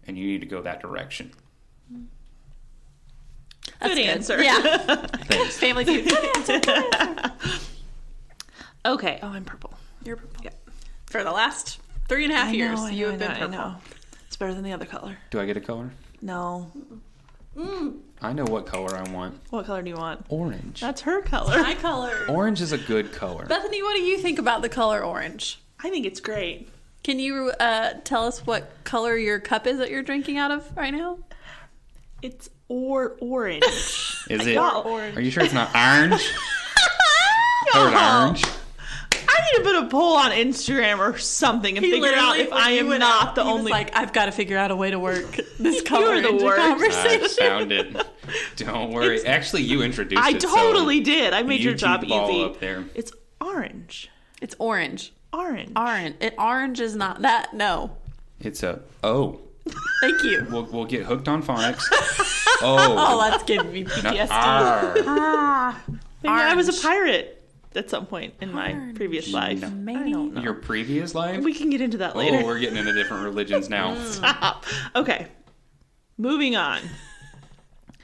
and you need to go that direction. That's Good answer. Yeah. Thanks. Family feud. Good answer. Good answer. Okay. Oh, I'm purple. You're purple. Yeah. For the last 3.5 years. I You have been I purple. know. It's better than the other color. Do I get a color? No. I know what color I want. What color do you want? Orange. That's her color. My color. Orange is a good color. Bethany, what do you think about the color orange? I think it's great. Can you tell us what color your cup is that you're drinking out of right now? It's orange. Is it? Orange. Are you sure it's not orange? Colored orange? I need to put a poll on Instagram or something and figure out if I am not the only. Like, I've got to figure out a way to work this color You're the into worst. conversation. I found it. Don't worry. Actually, you introduced I it. totally did. I made you your job keep the ball easy. up there. It's orange. It's orange. Orange. Orange is not that. No. It's a O. Thank you. We'll get hooked on phonics. Oh, that's giving me Not PTSD. R. Maybe I was a Orange. pirate at some point in my previous life. Maybe. I don't know. Your previous life? We can get into that later. Oh, we're getting into different religions now. Stop. Okay. Moving on.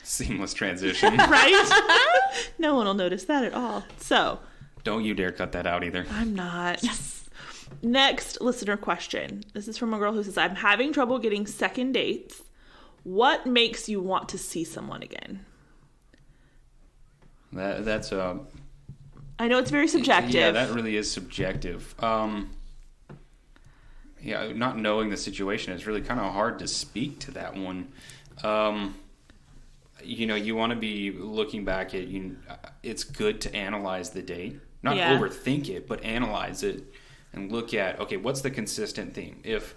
Seamless transition. Right? No one will notice that at all. So, Don't you dare cut that out either. I'm not. Yes. Next listener question. This is from a girl who says, I'm having trouble getting second dates. What makes you want to see someone again? That's I know it's very subjective. Yeah, that really is subjective. Yeah, not knowing the situation is really kind of hard to speak to that one. You want to be looking back at it's good to analyze the date, not overthink it, but analyze it and look at, okay, what's the consistent theme? If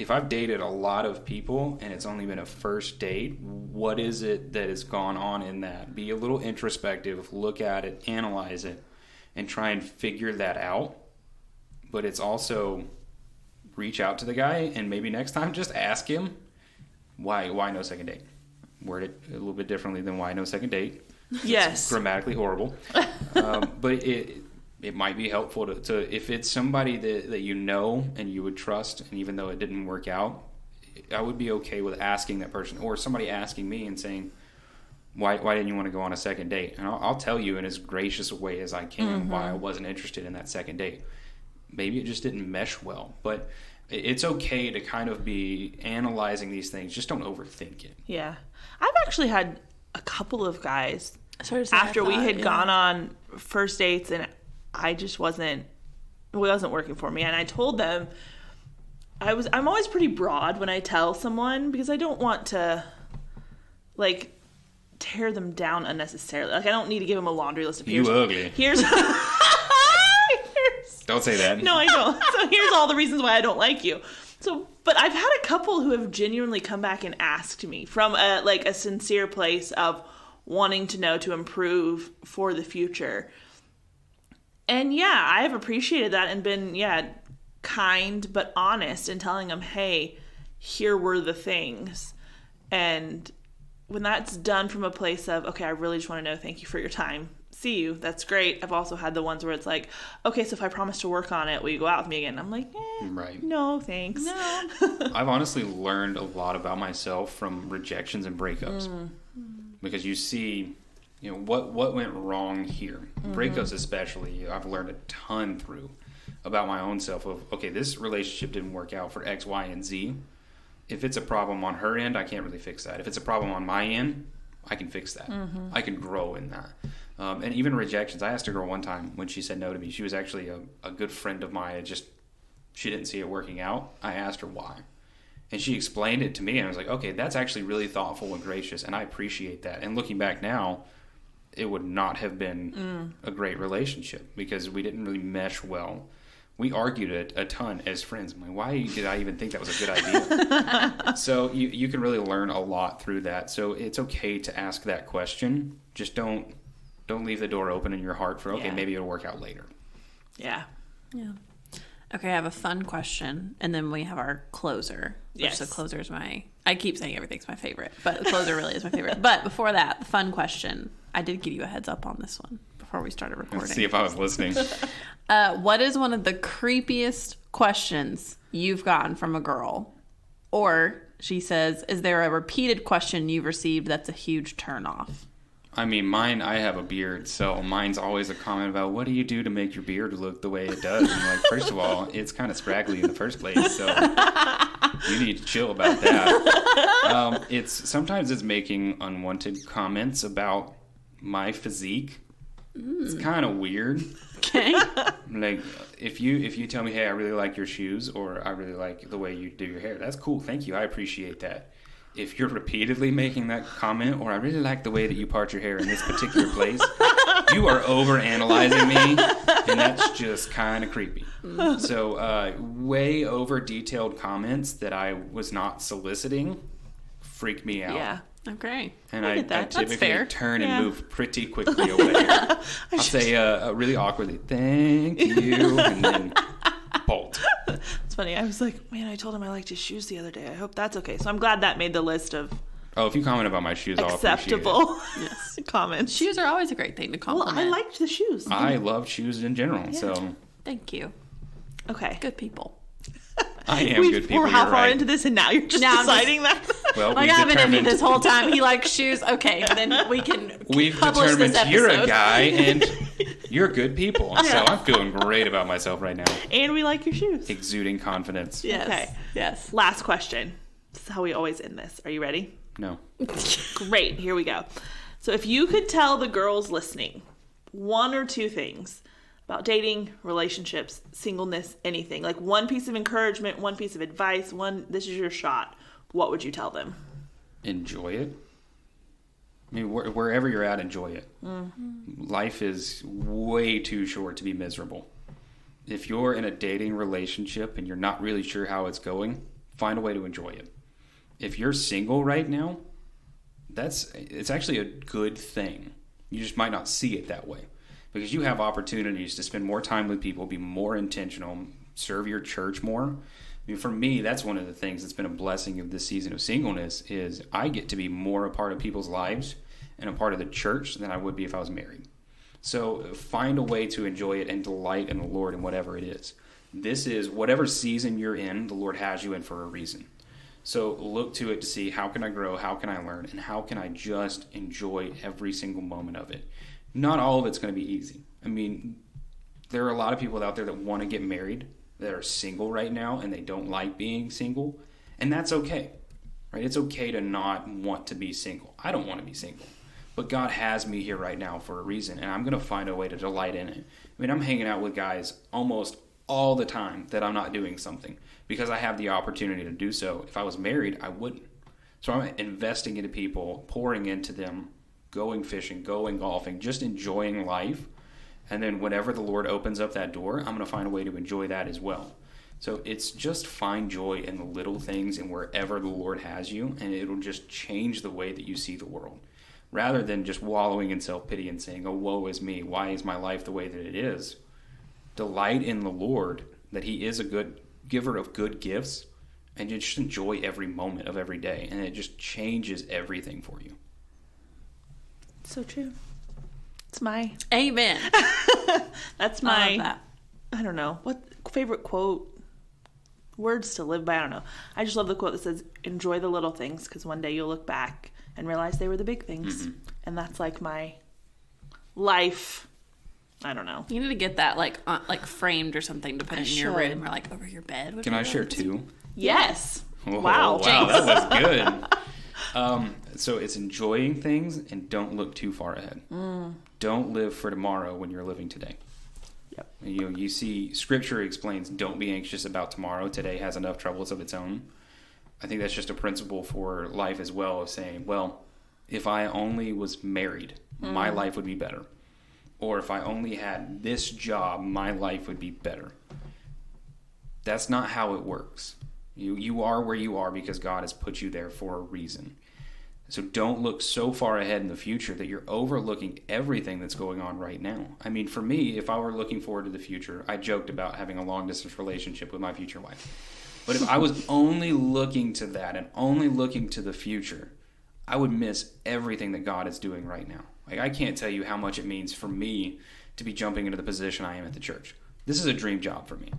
I've dated a lot of people and it's only been a first date, what is it that has gone on in that? Be a little introspective, look at it, analyze it, and try and figure that out. But it's also reach out to the guy and maybe next time just ask him, why no second date? Word it a little bit differently than why no second date. Yes. It's grammatically horrible. But it might be helpful to if it's somebody that you know and you would trust, and even though it didn't work out, I would be okay with asking that person, or somebody asking me and saying, why didn't you want to go on a second date? And I'll tell you in as gracious a way as I can why I wasn't interested in that second date. Maybe it just didn't mesh well, but it's okay to kind of be analyzing these things. Just don't overthink it. Yeah. I've actually had a couple of guys after we had gone on first dates and I just wasn't working for me. And I told them, I'm always pretty broad when I tell someone because I don't want to tear them down unnecessarily. I don't need to give them a laundry list of You ugly. Here's Don't say that. No, I don't. So here's all the reasons why I don't like you. But I've had a couple who have genuinely come back and asked me from a sincere place of wanting to know to improve for the future. And yeah, I have appreciated that and been, kind but honest in telling them, hey, here were the things. And when that's done from a place of, okay, I really just want to know, thank you for your time. See you. That's great. I've also had the ones where it's like, okay, so if I promise to work on it, will you go out with me again? I'm like, Right. No, thanks. No. I've honestly learned a lot about myself from rejections and breakups because you see, what went wrong here. Breakups especially, I've learned a ton through about my own self of, okay, this relationship didn't work out for X, Y, and Z. If it's a problem on her end, I can't really fix that. If it's a problem on my end, I can fix that. I can grow in that. And even rejections. I asked a girl one time when she said no to me. She was actually a good friend of mine. She didn't see it working out. I asked her why. And she explained it to me. And I was like, okay, that's actually really thoughtful and gracious. And I appreciate that. And looking back now, it would not have been a great relationship because we didn't really mesh well. We argued a ton as friends. I'm like, why did I even think that was a good idea? So you can really learn a lot through that. So it's okay to ask that question. Just don't leave the door open in your heart for, okay, maybe it'll work out later. Yeah. Yeah. Okay, I have a fun question, and then we have our closer. Yes. The closer is I keep saying everything's my favorite, but the closer really is my favorite. But before that, the fun question. I did give you a heads up on this one before we started recording. Let's see if I was listening. What is one of the creepiest questions you've gotten from a girl? Or, she says, is there a repeated question you've received that's a huge turnoff? I mean, I have a beard, so mine's always a comment about what do you do to make your beard look the way it does? And like, first of all, it's kind of scraggly in the first place, so you need to chill about that. Sometimes it's making unwanted comments about my physique. It's kind of weird. Okay. Like, if you tell me, hey, I really like your shoes, or I really like the way you do your hair, that's cool. Thank you. I appreciate that. If you're repeatedly making that comment, or I really like the way that you part your hair in this particular place, you are over-analyzing me, and that's just kind of creepy. So, way over-detailed comments that I was not soliciting freak me out. Yeah. Okay. And I I get that. That's typically fair. turn Yeah. and move pretty quickly away. I'll say really awkwardly, thank you, and then bolt. It's funny. I was like, man, I told him I liked his shoes the other day. I hope that's okay. So I'm glad that made the list of Oh, if you comment about my shoes, I'll appreciate acceptable Yes. comments. Shoes are always a great thing to Well, compliment. I liked the shoes. it. I love shoes in general, so Thank you. Okay. Good people. I am good people. We're how You're far right. into this, and now you're just Now I'm just- deciding that. Well, Like, we've I've been into determined, this whole time. He likes shoes. Okay, then we can we've publish determined this you're a episode. guy and you're good people. So I'm feeling great about myself right now. And we like your shoes. Exuding confidence. Yes. Okay. Yes. Last question. This is how we always end this. Are you ready? No. Great. Here we go. So if you could tell the girls listening one or two things about dating, relationships, singleness, anything, like one piece of encouragement, one piece of advice, this is your shot, what would you tell them? Enjoy it. I mean, wherever you're at, enjoy it. Life is way too short to be miserable. If you're in a dating relationship and you're not really sure how it's going, find a way to enjoy it. If you're single right now, it's actually a good thing. You just might not see it that way because you have opportunities to spend more time with people, be more intentional, serve your church more. I mean, for me, that's one of the things that's been a blessing of this season of singleness is I get to be more a part of people's lives and a part of the church than I would be if I was married. So find a way to enjoy it and delight in the Lord in whatever it is. This is whatever season you're in, the Lord has you in for a reason. So look to it to see how can I grow, how can I learn, and how can I just enjoy every single moment of it. Not all of it's going to be easy. I mean, there are a lot of people out there that want to get married that are single right now and they don't like being single, and that's okay, right? It's okay to not want to be single. I don't want to be single, but God has me here right now for a reason, and I'm going to find a way to delight in it. I mean, I'm hanging out with guys almost all the time that I'm not doing something because I have the opportunity to do so. If I was married, I wouldn't. So I'm investing into people, pouring into them, going fishing, going golfing, just enjoying life. And then whenever the Lord opens up that door, I'm going to find a way to enjoy that as well. So it's just find joy in the little things and wherever the Lord has you, and it'll just change the way that you see the world. Rather than just wallowing in self-pity and saying, oh, woe is me, why is my life the way that it is? Delight in the Lord, that He is a good giver of good gifts, and you just enjoy every moment of every day, and it just changes everything for you. So true. It's my... Amen. That's I my... love that. I don't know. What favorite quote? Words to live by? I don't know. I just love the quote that says, enjoy the little things, because one day you'll look back and realize they were the big things. Mm-hmm. And that's like my life. I don't know. You need to get that like framed or something to put I in your should. room or like over your bed. would Can be I really share nice. two? Yes. Oh, Wow. Wow, that was good. So it's enjoying things and don't look too far ahead. Don't live for tomorrow when you're living today. Yep. You see, Scripture explains, don't be anxious about tomorrow. Today has enough troubles of its own. I think that's just a principle for life as well, of saying, well, if I only was married, my life would be better. Or if I only had this job, my life would be better. That's not how it works. You are where you are because God has put you there for a reason. So don't look so far ahead in the future that you're overlooking everything that's going on right now. I mean, for me, if I were looking forward to the future, I joked about having a long-distance relationship with my future wife. But if I was only looking to that and only looking to the future, I would miss everything that God is doing right now. Like, I can't tell you how much it means for me to be jumping into the position I am at the church. This is a dream job for me.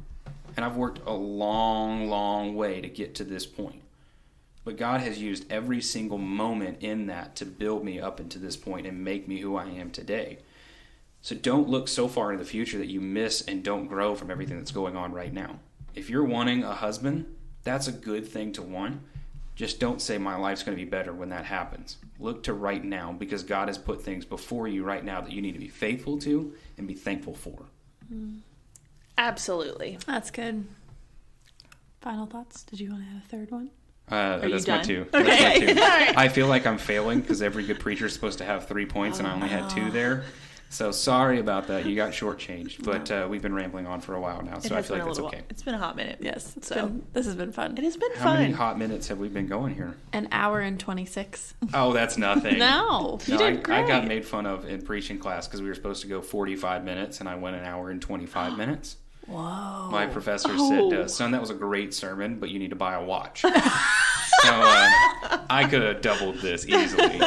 And I've worked a long, long way to get to this point. But God has used every single moment in that to build me up into this point and make me who I am today. So don't look so far into the future that you miss and don't grow from everything that's going on right now. If you're wanting a husband, that's a good thing to want. Just don't say my life's going to be better when that happens. Look to right now, because God has put things before you right now that you need to be faithful to and be thankful for. Absolutely. That's good. Final thoughts? Did you want to have a third one? That's done? my two. Okay. That's my two. All right. I feel like I'm failing because every good preacher is supposed to have 3 points, and I only had 2 there. So sorry about that. You got shortchanged. But we've been rambling on for a while now, so I feel like that's okay. It's been a hot minute. Yes. So This has been fun. it has been How fun. many hot minutes have we been going here? An hour and 26. Oh, that's nothing. No, you did great. I got made fun of in preaching class because we were supposed to go 45 minutes, and I went an hour and 25 minutes. Whoa. My professor Oh. said, son, that was a great sermon, but you need to buy a watch. So I could have doubled this easily.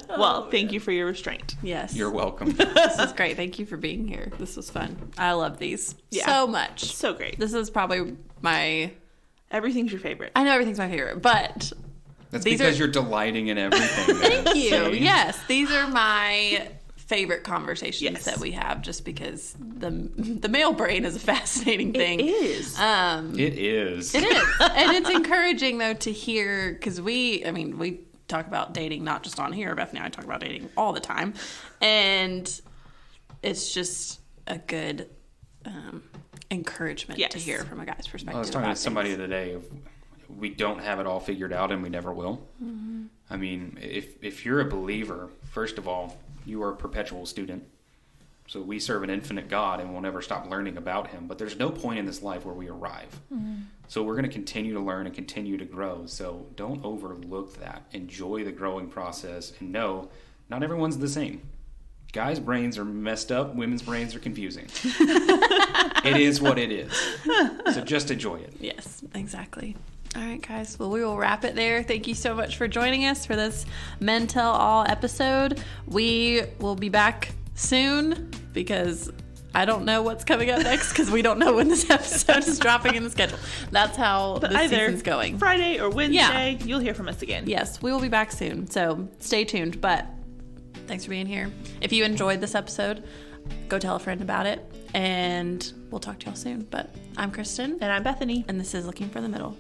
Well, thank you for your restraint. Yes. You're welcome. This is great. Thank you for being here. This was fun. I love these so much. So great. This is probably my... Everything's your favorite. I know everything's my favorite, but... That's These because are- you're delighting in everything. Thank you. See? Yes, these are my favorite conversations Yes. that we have, just because the male brain is a fascinating thing. It is. It is. It is. And it's encouraging, though, to hear, because we talk about dating not just on here. Bethany and I talk about dating all the time. And it's just a good encouragement to hear from a guy's perspective. I was talking to about somebody things. today. We don't have it all figured out, and we never will. Mm-hmm. I mean, if you're a believer, first of all, you are a perpetual student. So we serve an infinite God, and we'll never stop learning about him. But there's no point in this life where we arrive. Mm-hmm. So we're going to continue to learn and continue to grow. So don't overlook that. Enjoy the growing process, and know not everyone's the same. Guys' brains are messed up. Women's brains are confusing. It is what it is. So just enjoy it. Yes, exactly. All right, guys. Well, we will wrap it there. Thank you so much for joining us for this Men Tell All episode. We will be back soon, because I don't know what's coming up next, because we don't know when this episode is dropping in the schedule. That's how this season's going. Friday or Wednesday, you'll hear from us again. Yes, we will be back soon. So stay tuned. But thanks for being here. If you enjoyed this episode, go tell a friend about it. And we'll talk to y'all soon. But I'm Kristen. And I'm Bethany. And this is Looking for the Middle.